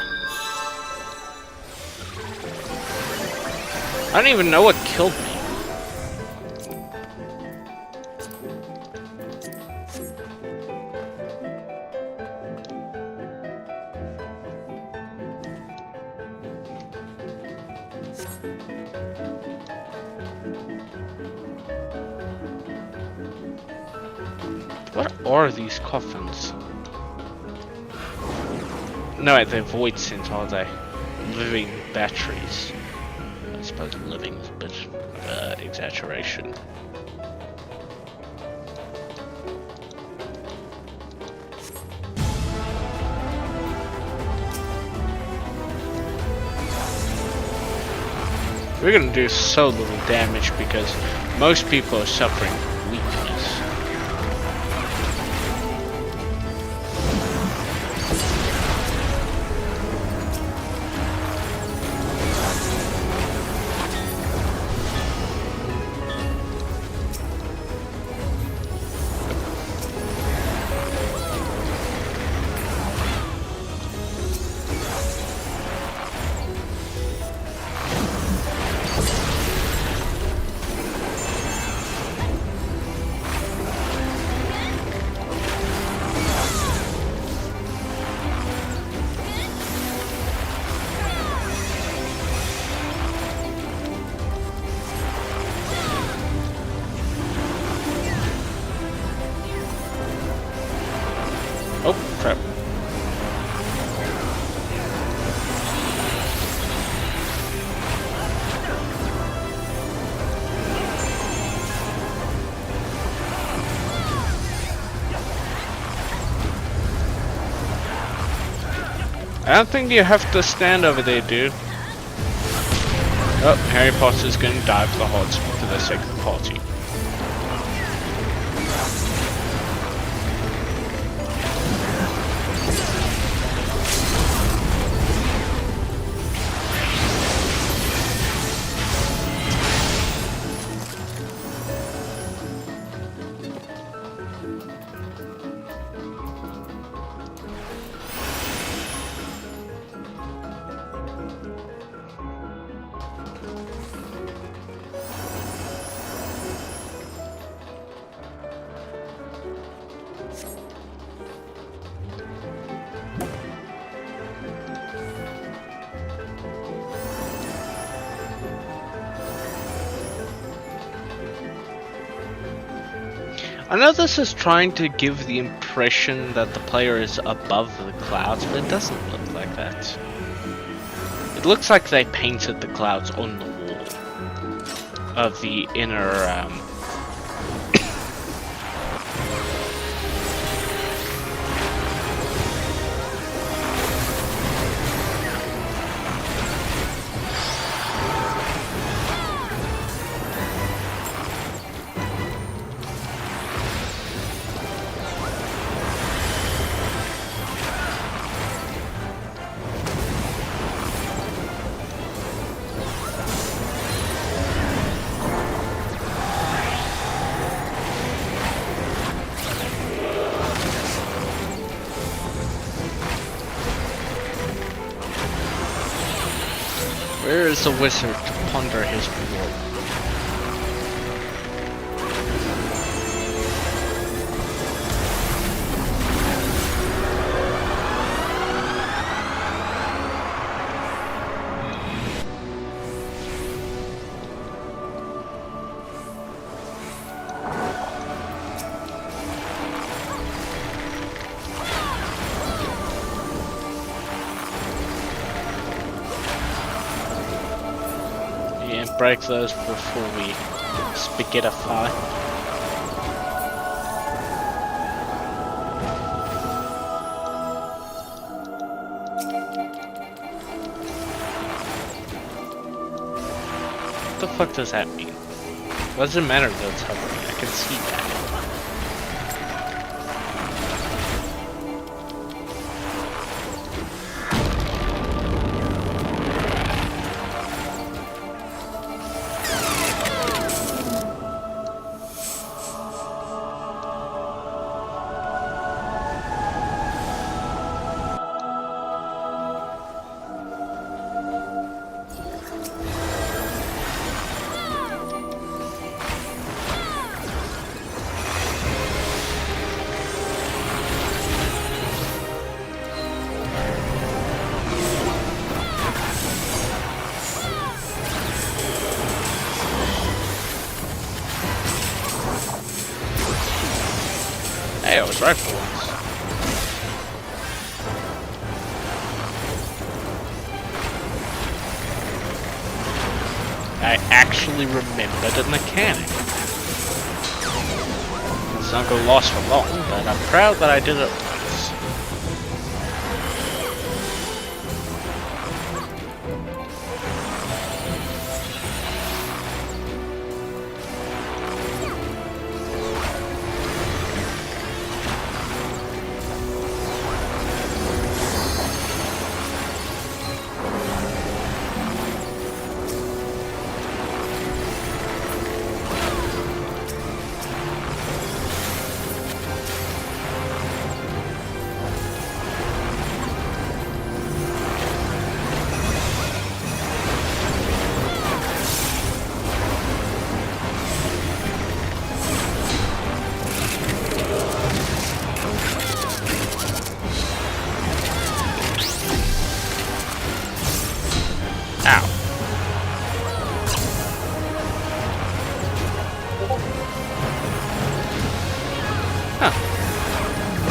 I don't even know what killed me. What are these coffins? No, they're void synths, are they? Living batteries. I suppose living is a bit of exaggeration. We're gonna do so little damage because most people are suffering weakness. Oh, crap. I don't think you have to stand over there, dude. Oh, Harry Potter's gonna die for the sake of the party. I know this is trying to give the impression that the player is above the clouds, but it doesn't look like that. It looks like they painted the clouds on the wall of the inner Where is the wizard to ponder his reward? Break those before we spaghettify. What the fuck does that mean? What does it matter that it's hovering? I can see that. Hey, I was right for once. I actually remembered a mechanic. It's not gonna last for long, but I'm proud that I did it once.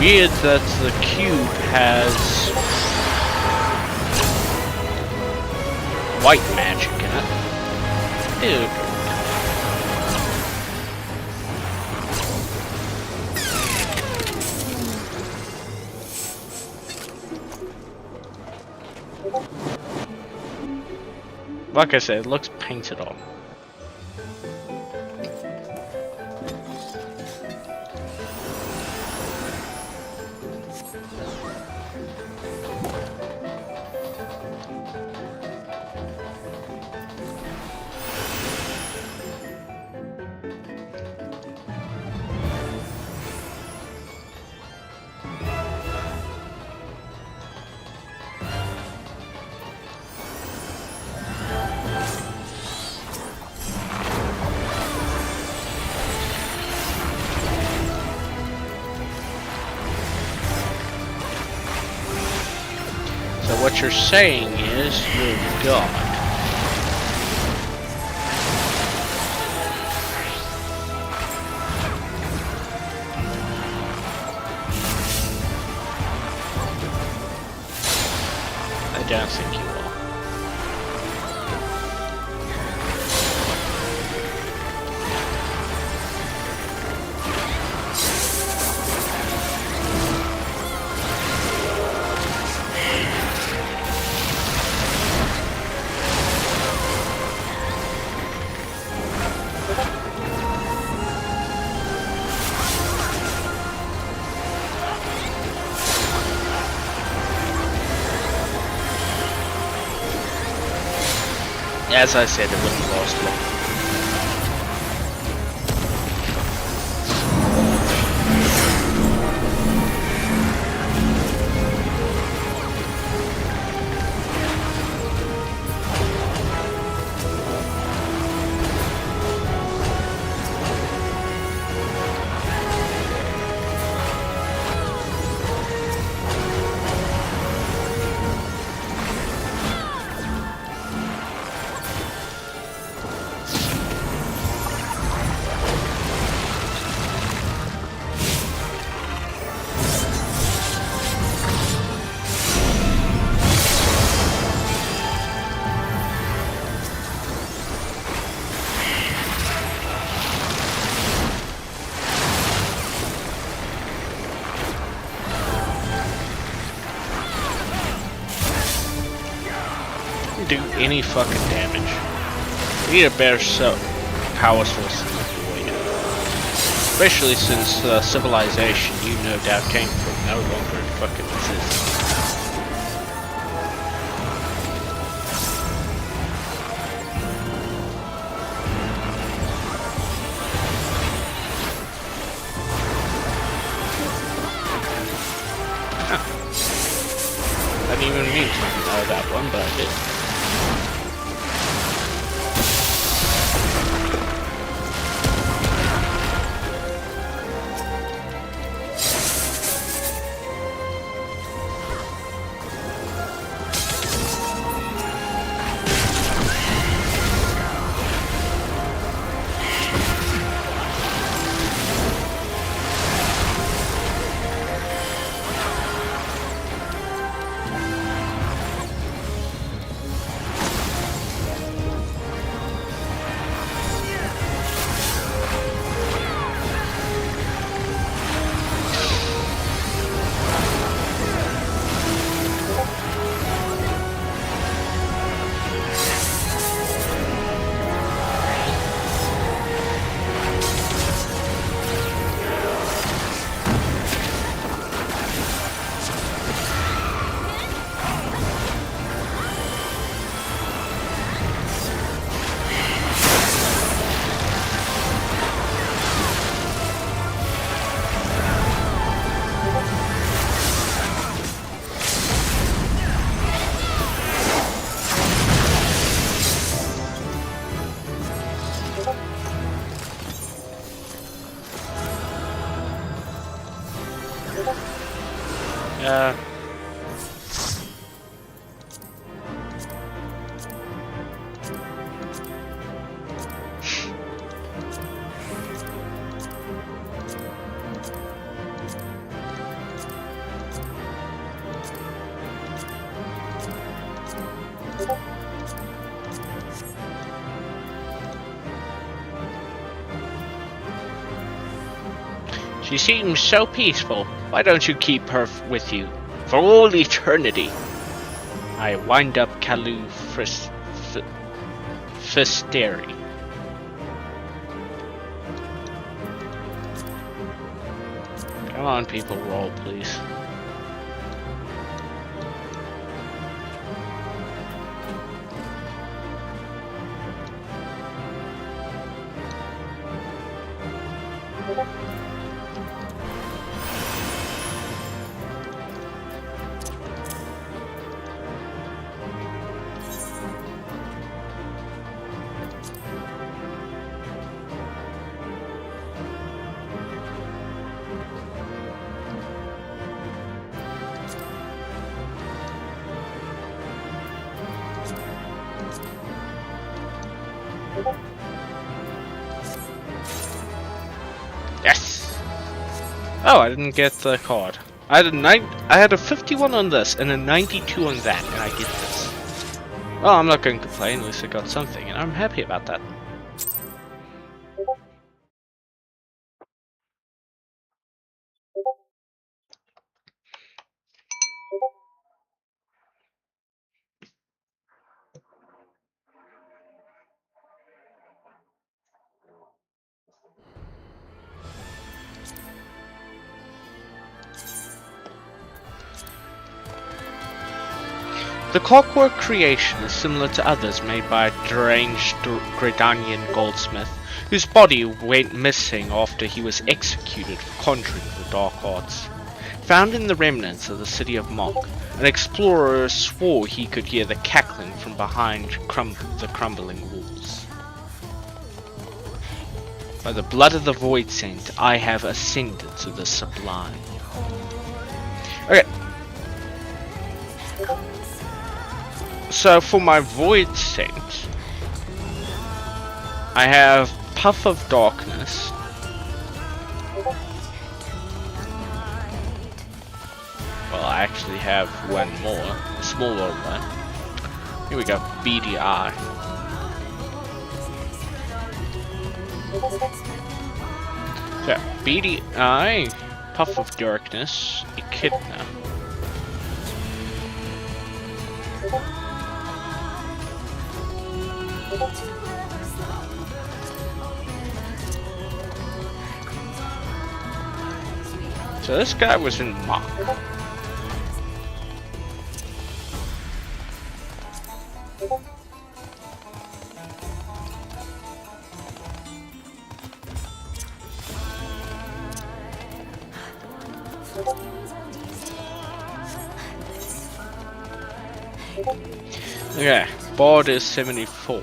weird that the cube has white magic in it. Ew. Like I said, it looks painted on. So what you're saying is you're God. I don't think you are. As I said, it wouldn't last long. Do any fucking damage. You need a better power source than the void. Especially since civilization you no doubt came from no longer fucking exists. I didn't even mean to know that one, but I did. She seems so peaceful. Why don't you keep her with you for all eternity? I wind up Fisteri. Come on, people, roll, please. Yes! Oh, I didn't get the card. I had a 51 on this and a 92 on that, and I get this. Well, I'm not going to complain, at least I got something, and I'm happy about that. The clockwork creation is similar to others made by a deranged Gredanian goldsmith, whose body went missing after he was executed for conjuring the dark arts. Found in the remnants of the city of Mok, an explorer swore he could hear the cackling from behind the crumbling walls. By the blood of the Void Saint, I have ascended to the sublime. Okay. So for my Void Saint, I have Puff of Darkness. Well, I actually have one more, a smaller one. Here we go, Beady Eye. So, Beady Eye, Puff of Darkness, Echidna. So this guy was in Mok. Okay, board is 74.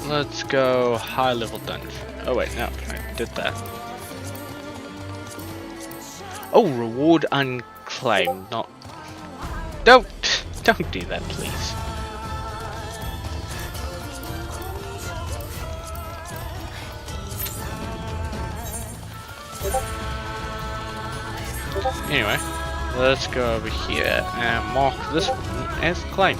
Let's go high level dungeon. Oh wait, no, I did that. Oh, reward unclaimed, not... Don't do that, please. Anyway, let's go over here and mark this one as claimed.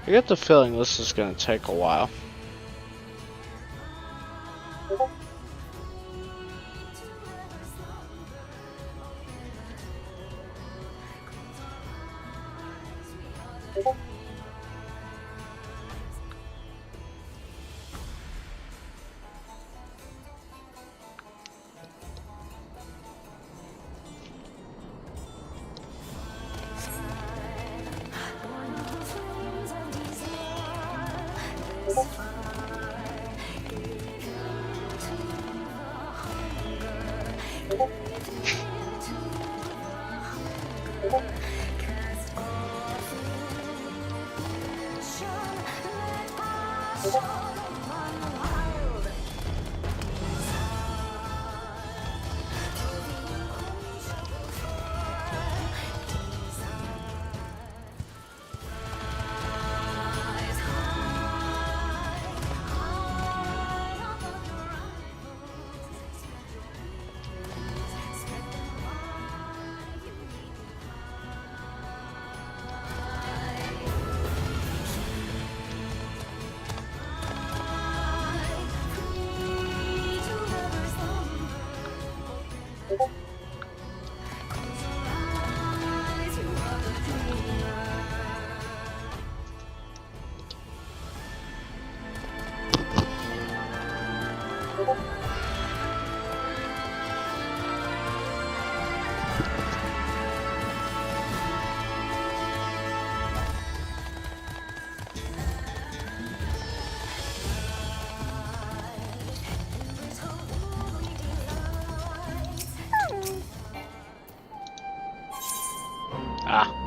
I get the feeling this is going to take a while. Ah.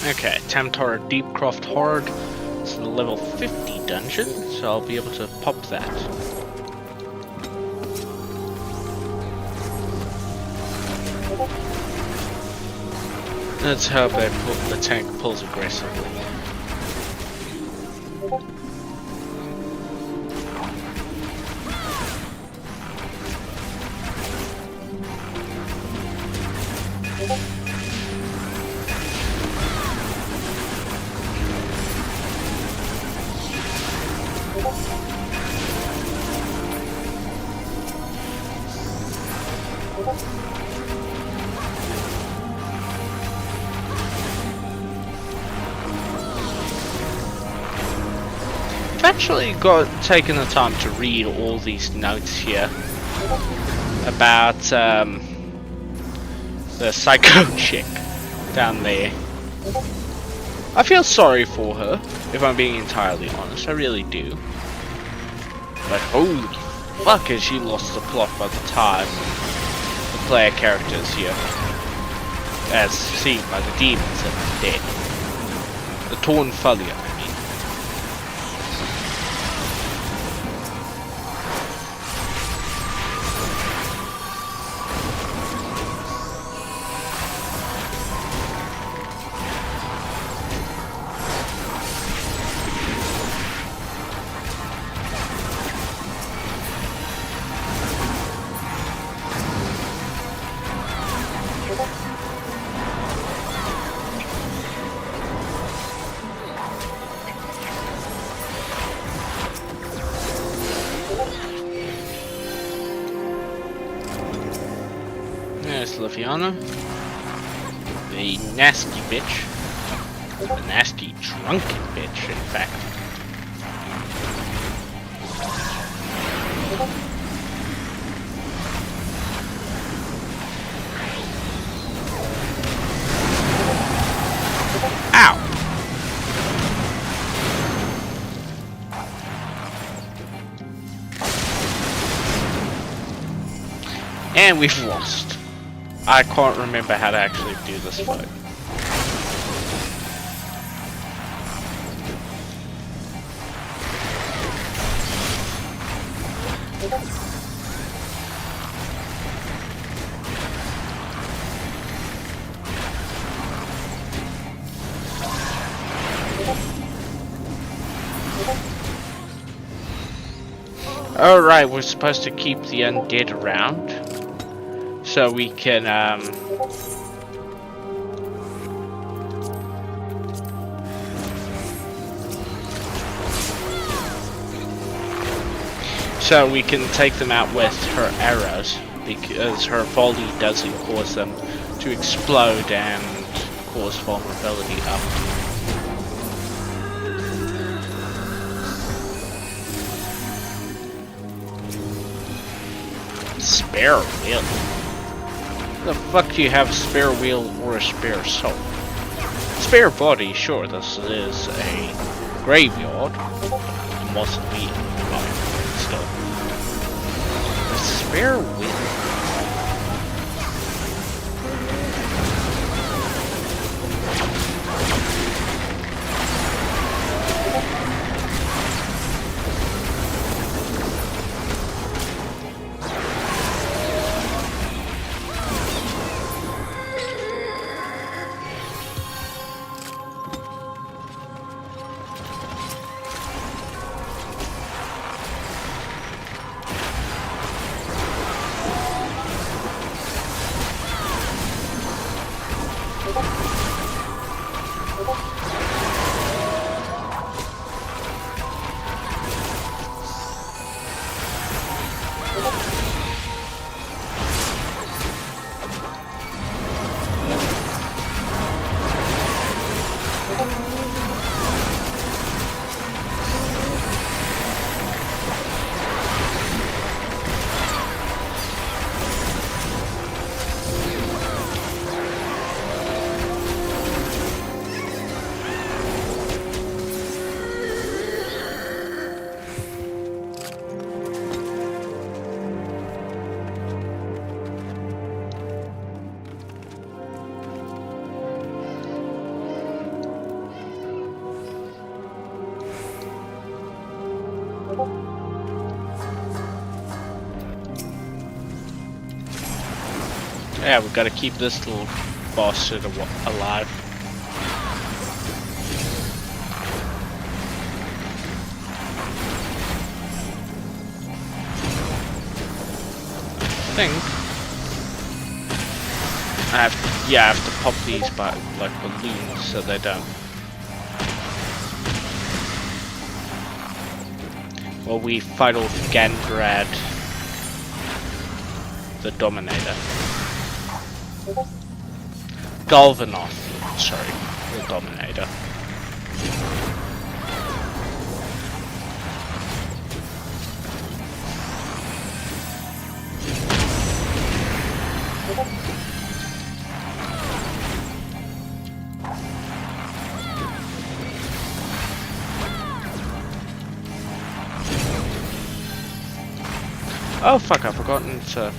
Okay, Tamtar Deepcroft Horde. It's the level 50 dungeon, so I'll be able to pop that. Let's hope the tank pulls aggressively. I've actually taken the time to read all these notes here about the psycho chick down there. I feel sorry for her, if I'm being entirely honest, I really do. But holy fuck, has she lost the plot by the time the player characters here, as seen by the demons that are dead. The Torn Folio, I mean. coffee on him. The nasty bitch. A nasty drunken bitch, in fact. Ow! And we've lost. I can't remember how to actually do this fight. Alright, we're supposed to keep the undead around so we can take them out with her arrows, because her volley doesn't cause them to explode and cause vulnerability up. Spare wheel? The fuck do you have a spare wheel or a spare soul? Spare body, sure, this is a graveyard. A mausoleum, but still. A spare wheel? Yeah, we've got to keep this little bastard alive. I have to pop these by like balloons so they don't. Well, we fight off Gandrad, the Dominator. Galvanoth, sorry, the Dominator. Oh fuck, I've forgotten to...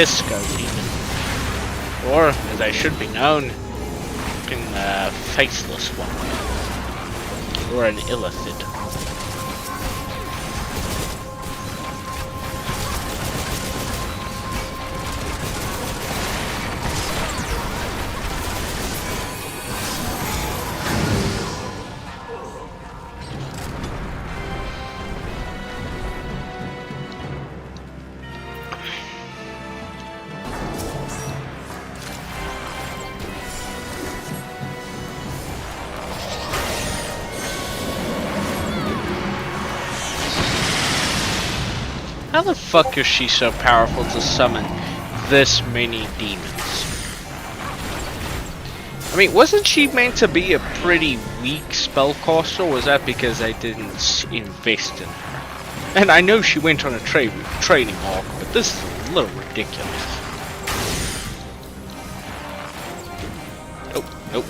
Pisco demon. Or, as I should be known, fucking faceless one. Or an illithid. How the fuck is she so powerful to summon this many demons? I mean, wasn't she meant to be a pretty weak spellcaster, or was that because I didn't invest in her? And I know she went on a training arc, but this is a little ridiculous. Oh, nope.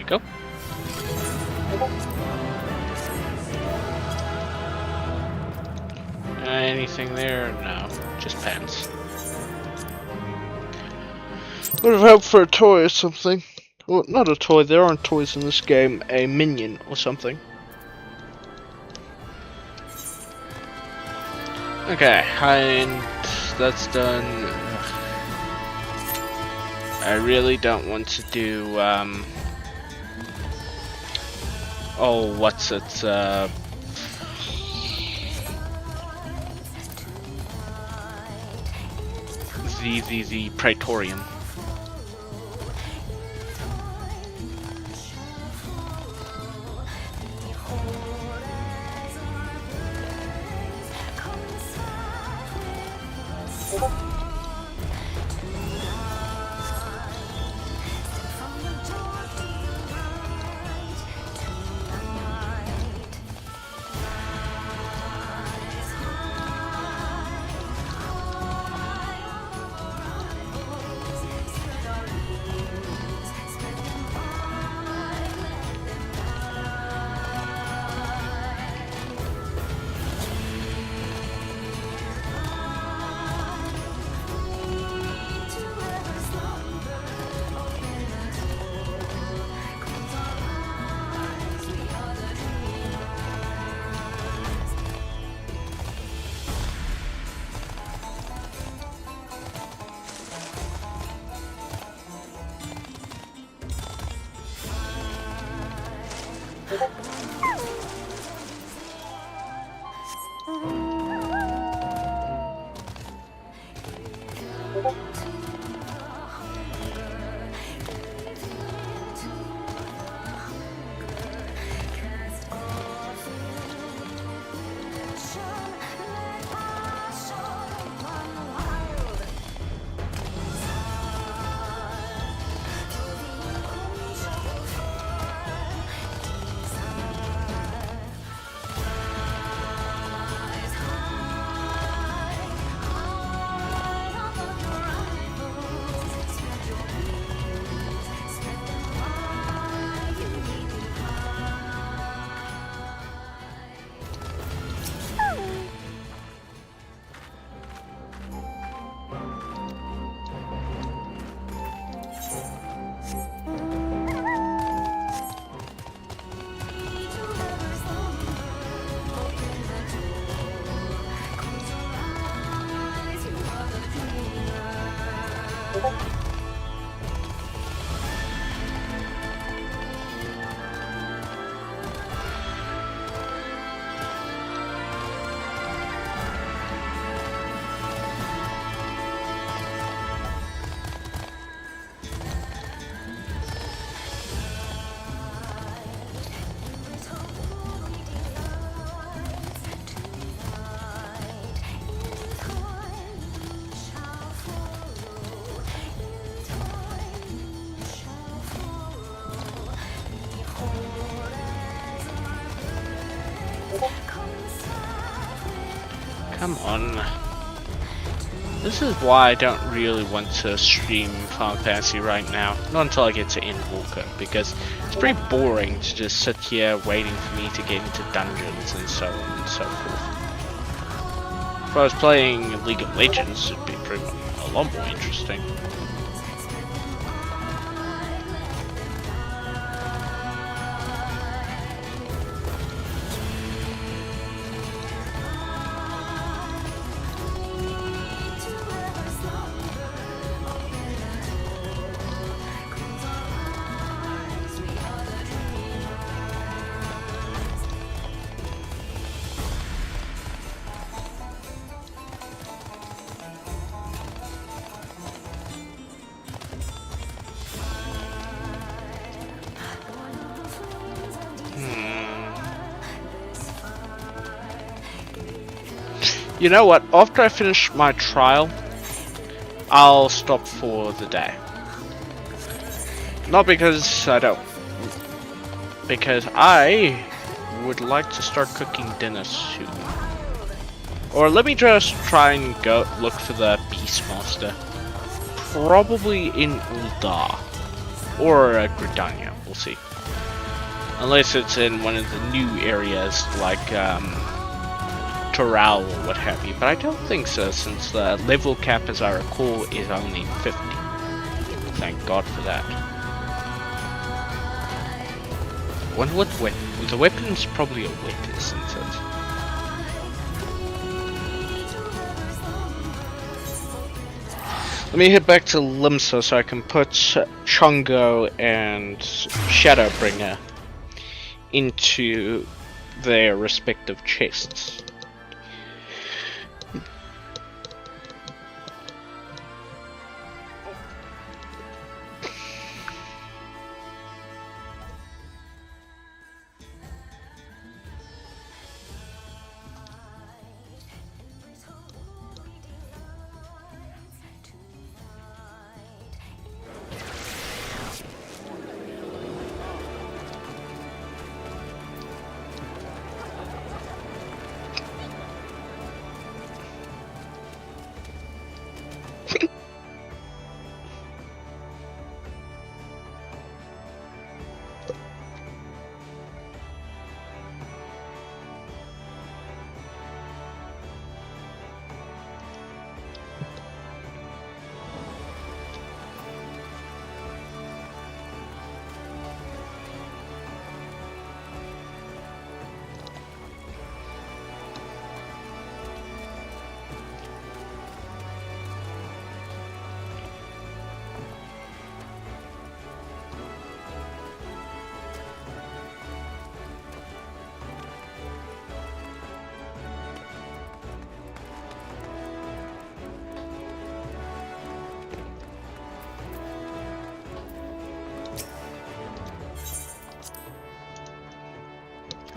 Go. Anything there? No, just pants. Would have hoped for a toy or something. Well, not a toy, there aren't toys in this game. A minion or something. Okay, and that's done. I really don't want to do, oh, what's it, the Praetorium. Come on. This is why I don't really want to stream Final Fantasy right now. Not until I get to Endwalker, because it's pretty boring to just sit here waiting for me to get into dungeons and so on and so forth. If I was playing League of Legends, it'd be a lot more interesting. You know what? After I finish my trial, I'll stop for the day. Not because I don't. Because I would like to start cooking dinner soon. Or let me just try and go look for the Beastmaster. Probably in Uldar. Or Gridania, we'll see. Unless it's in one of the new areas like Toral or what have you, but I don't think so, since the level cap, as I recall, is only 50. Thank God for that. Wonder what weapon? The weapon's probably a whip, isn't it? Let me head back to Limsa so I can put Chongo and Shadowbringer into their respective chests.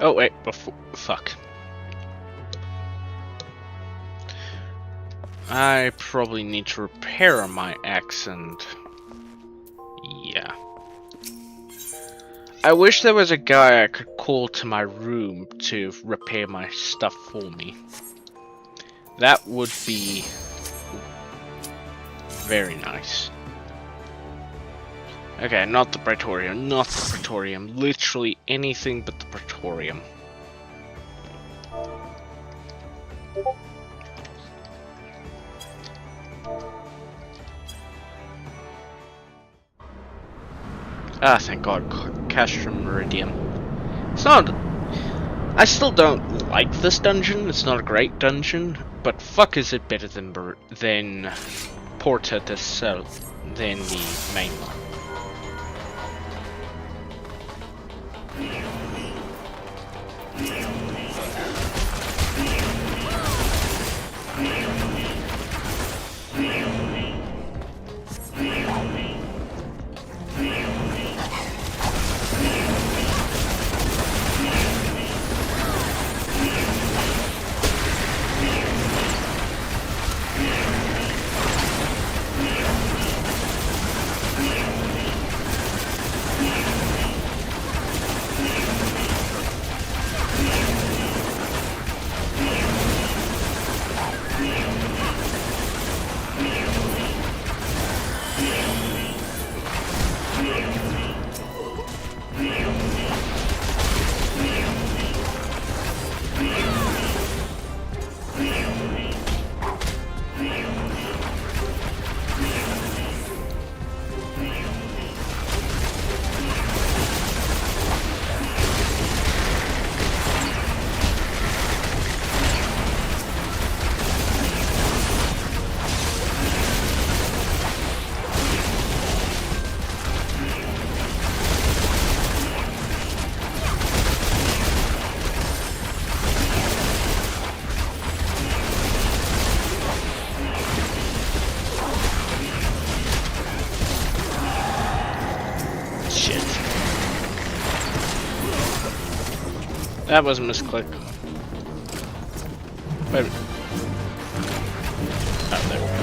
Oh wait, fuck. I probably need to repair my axe and... yeah. I wish there was a guy I could call to my room to repair my stuff for me. That would be very nice. Okay, not the Praetorium, not the Praetorium. Literally anything but the Praetorium. Ah, thank God, Castrum Meridium. It's not... I still don't like this dungeon, it's not a great dungeon, but fuck is it better than Porta del Sol, than the main one. That was a misclick. Wait. Oh, there we go.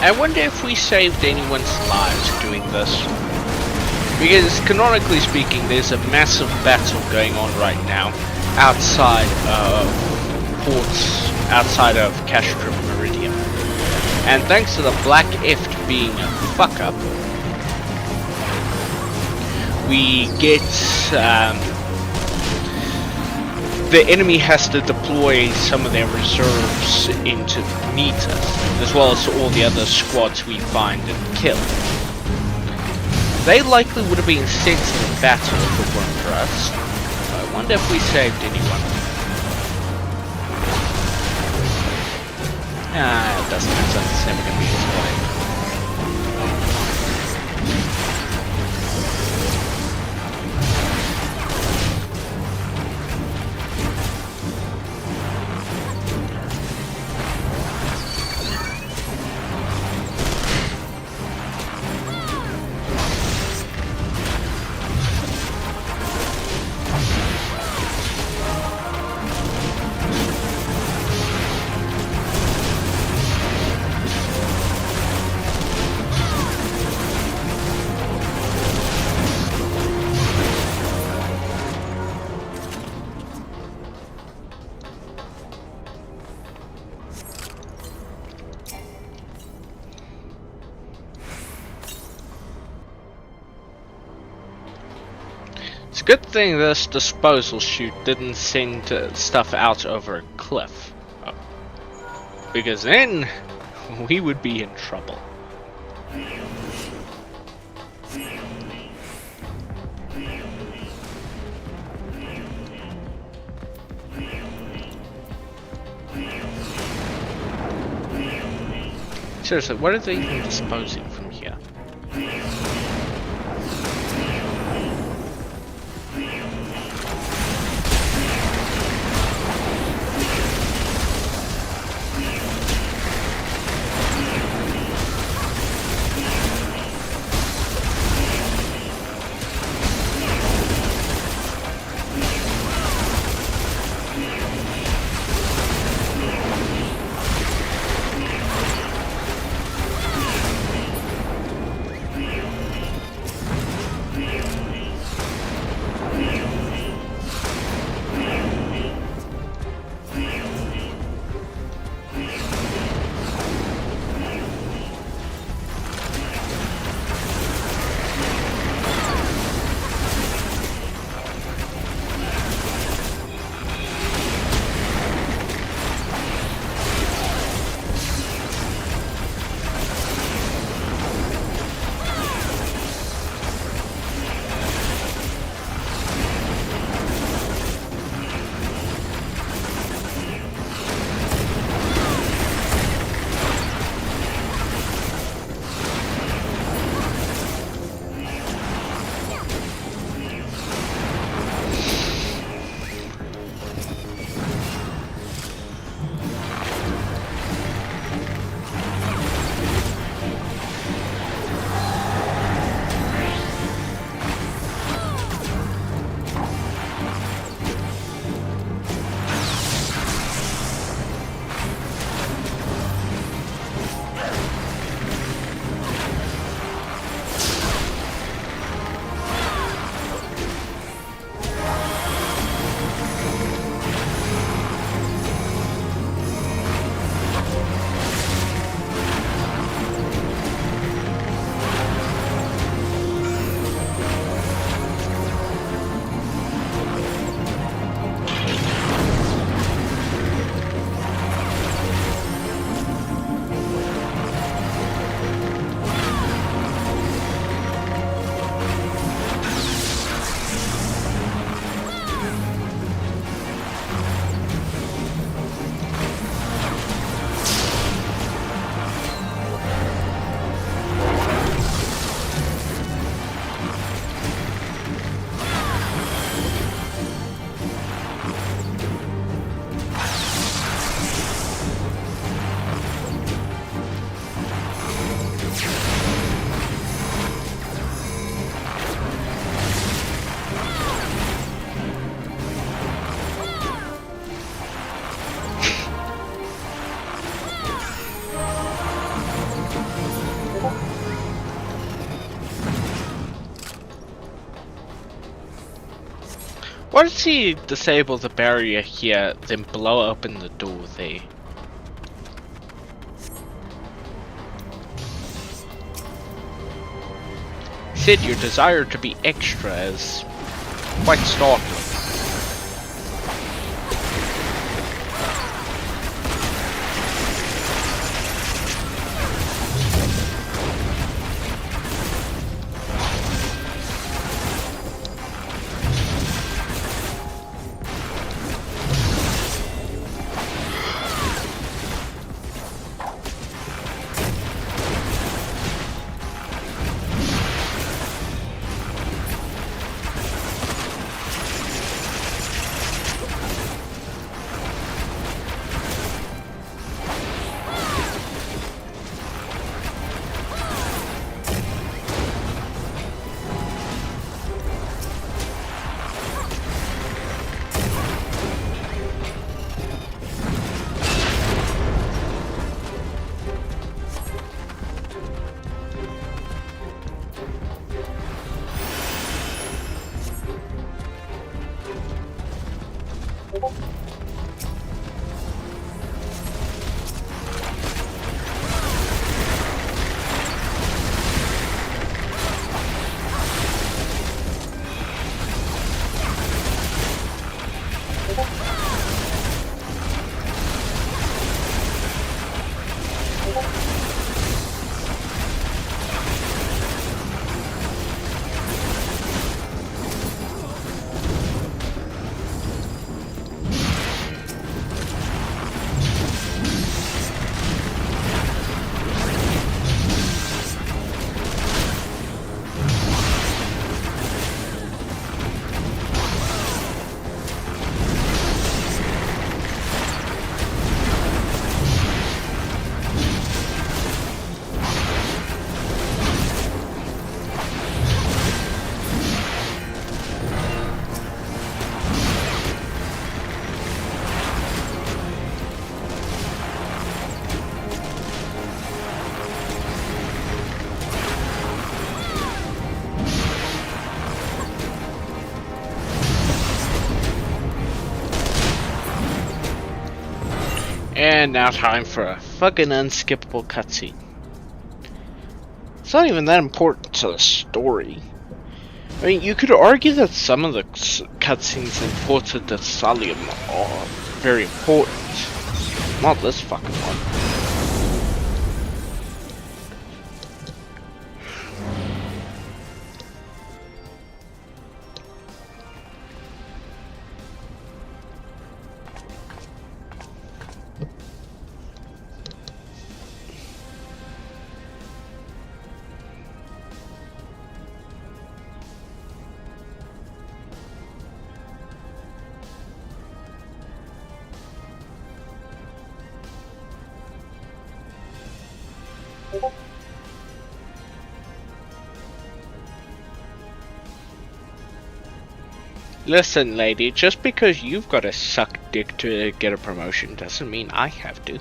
I wonder if we saved anyone's lives doing this. Because canonically speaking, there's a massive battle going on right now outside of ports, outside of Castrum Meridian. And thanks to the Black Eft being a fuck up, we get the enemy has to deploy some of their reserves into meet us, as well as all the other squads we find and kill. They likely would have been sent to the battle if it weren't for us. I wonder if we saved anyone. It doesn't matter, it's never going to be this way. It's a good thing this disposal chute didn't send stuff out over a cliff. Because then, we would be in trouble. Seriously, what are they even disposing from here? Why does he disable the barrier here, then blow open the door there? Said your desire to be extra is quite startling. And now time for a fucking unskippable cutscene. It's not even that important to the story. I mean, you could argue that some of the cutscenes in Forza de Salium are very important. Not this fucking one. Listen, lady, just because you've got to suck dick to get a promotion doesn't mean I have to.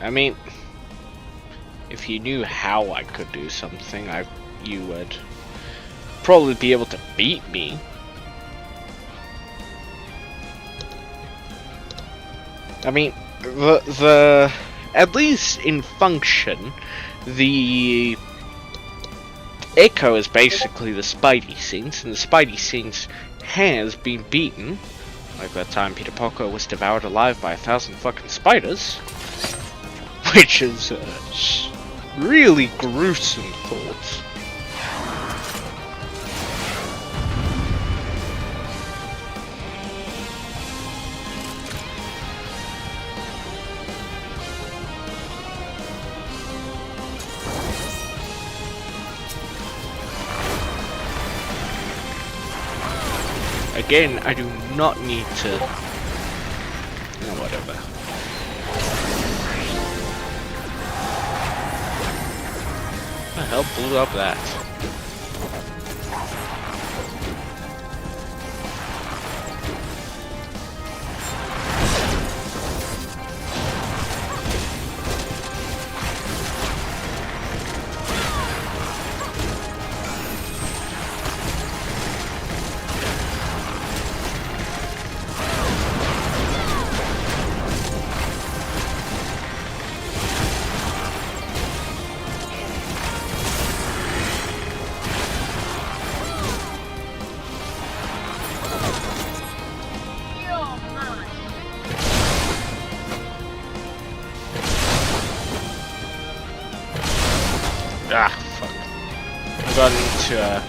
I mean, if you knew how I could do something, you would probably be able to beat me. I mean, the at least in function, the Echo is basically the Spidey scenes, and the Spidey scenes has been beaten, like that time Peter Parker was devoured alive by 1,000 fucking spiders, which is a really gruesome thought. Again, I do not need to... No, whatever. What the hell blew up that? Ah, fuck. I got into a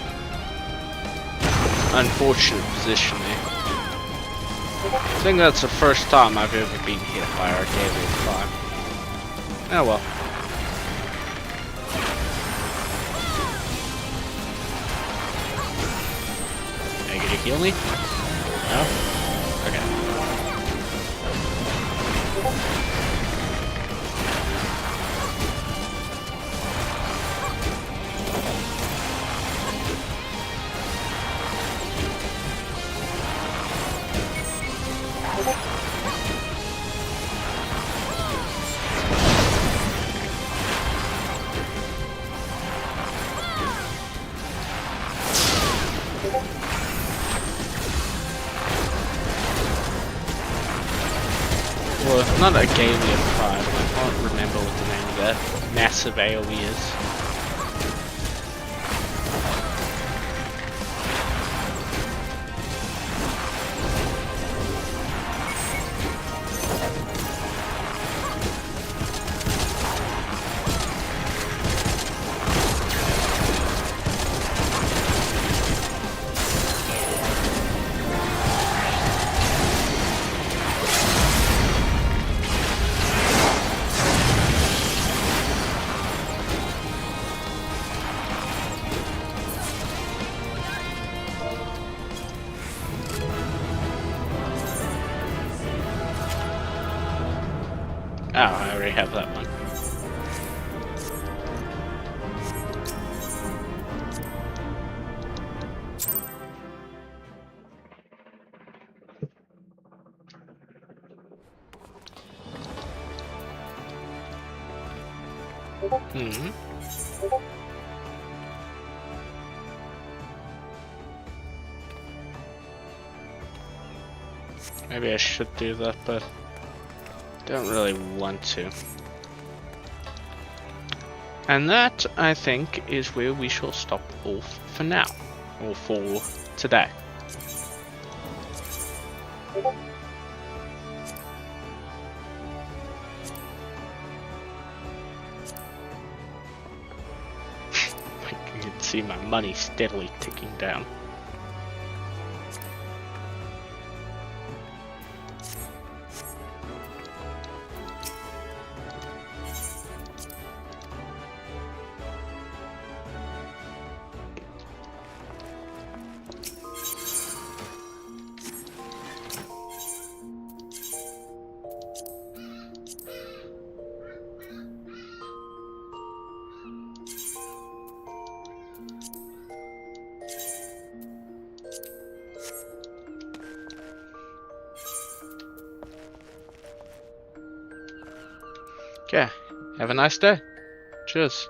unfortunate position there. I think that's the first time I've ever been hit by our daily 5. Oh well. Are you gonna heal me? No? Okay. Well, not a Galien 5, I can't remember what the name of that massive AoE is. Oh, I already have that one. Maybe I should do that, but don't really want to. And that, I think, is where we shall stop off for now, or for today. You can see my money steadily ticking down. Okay, have a nice day. Cheers.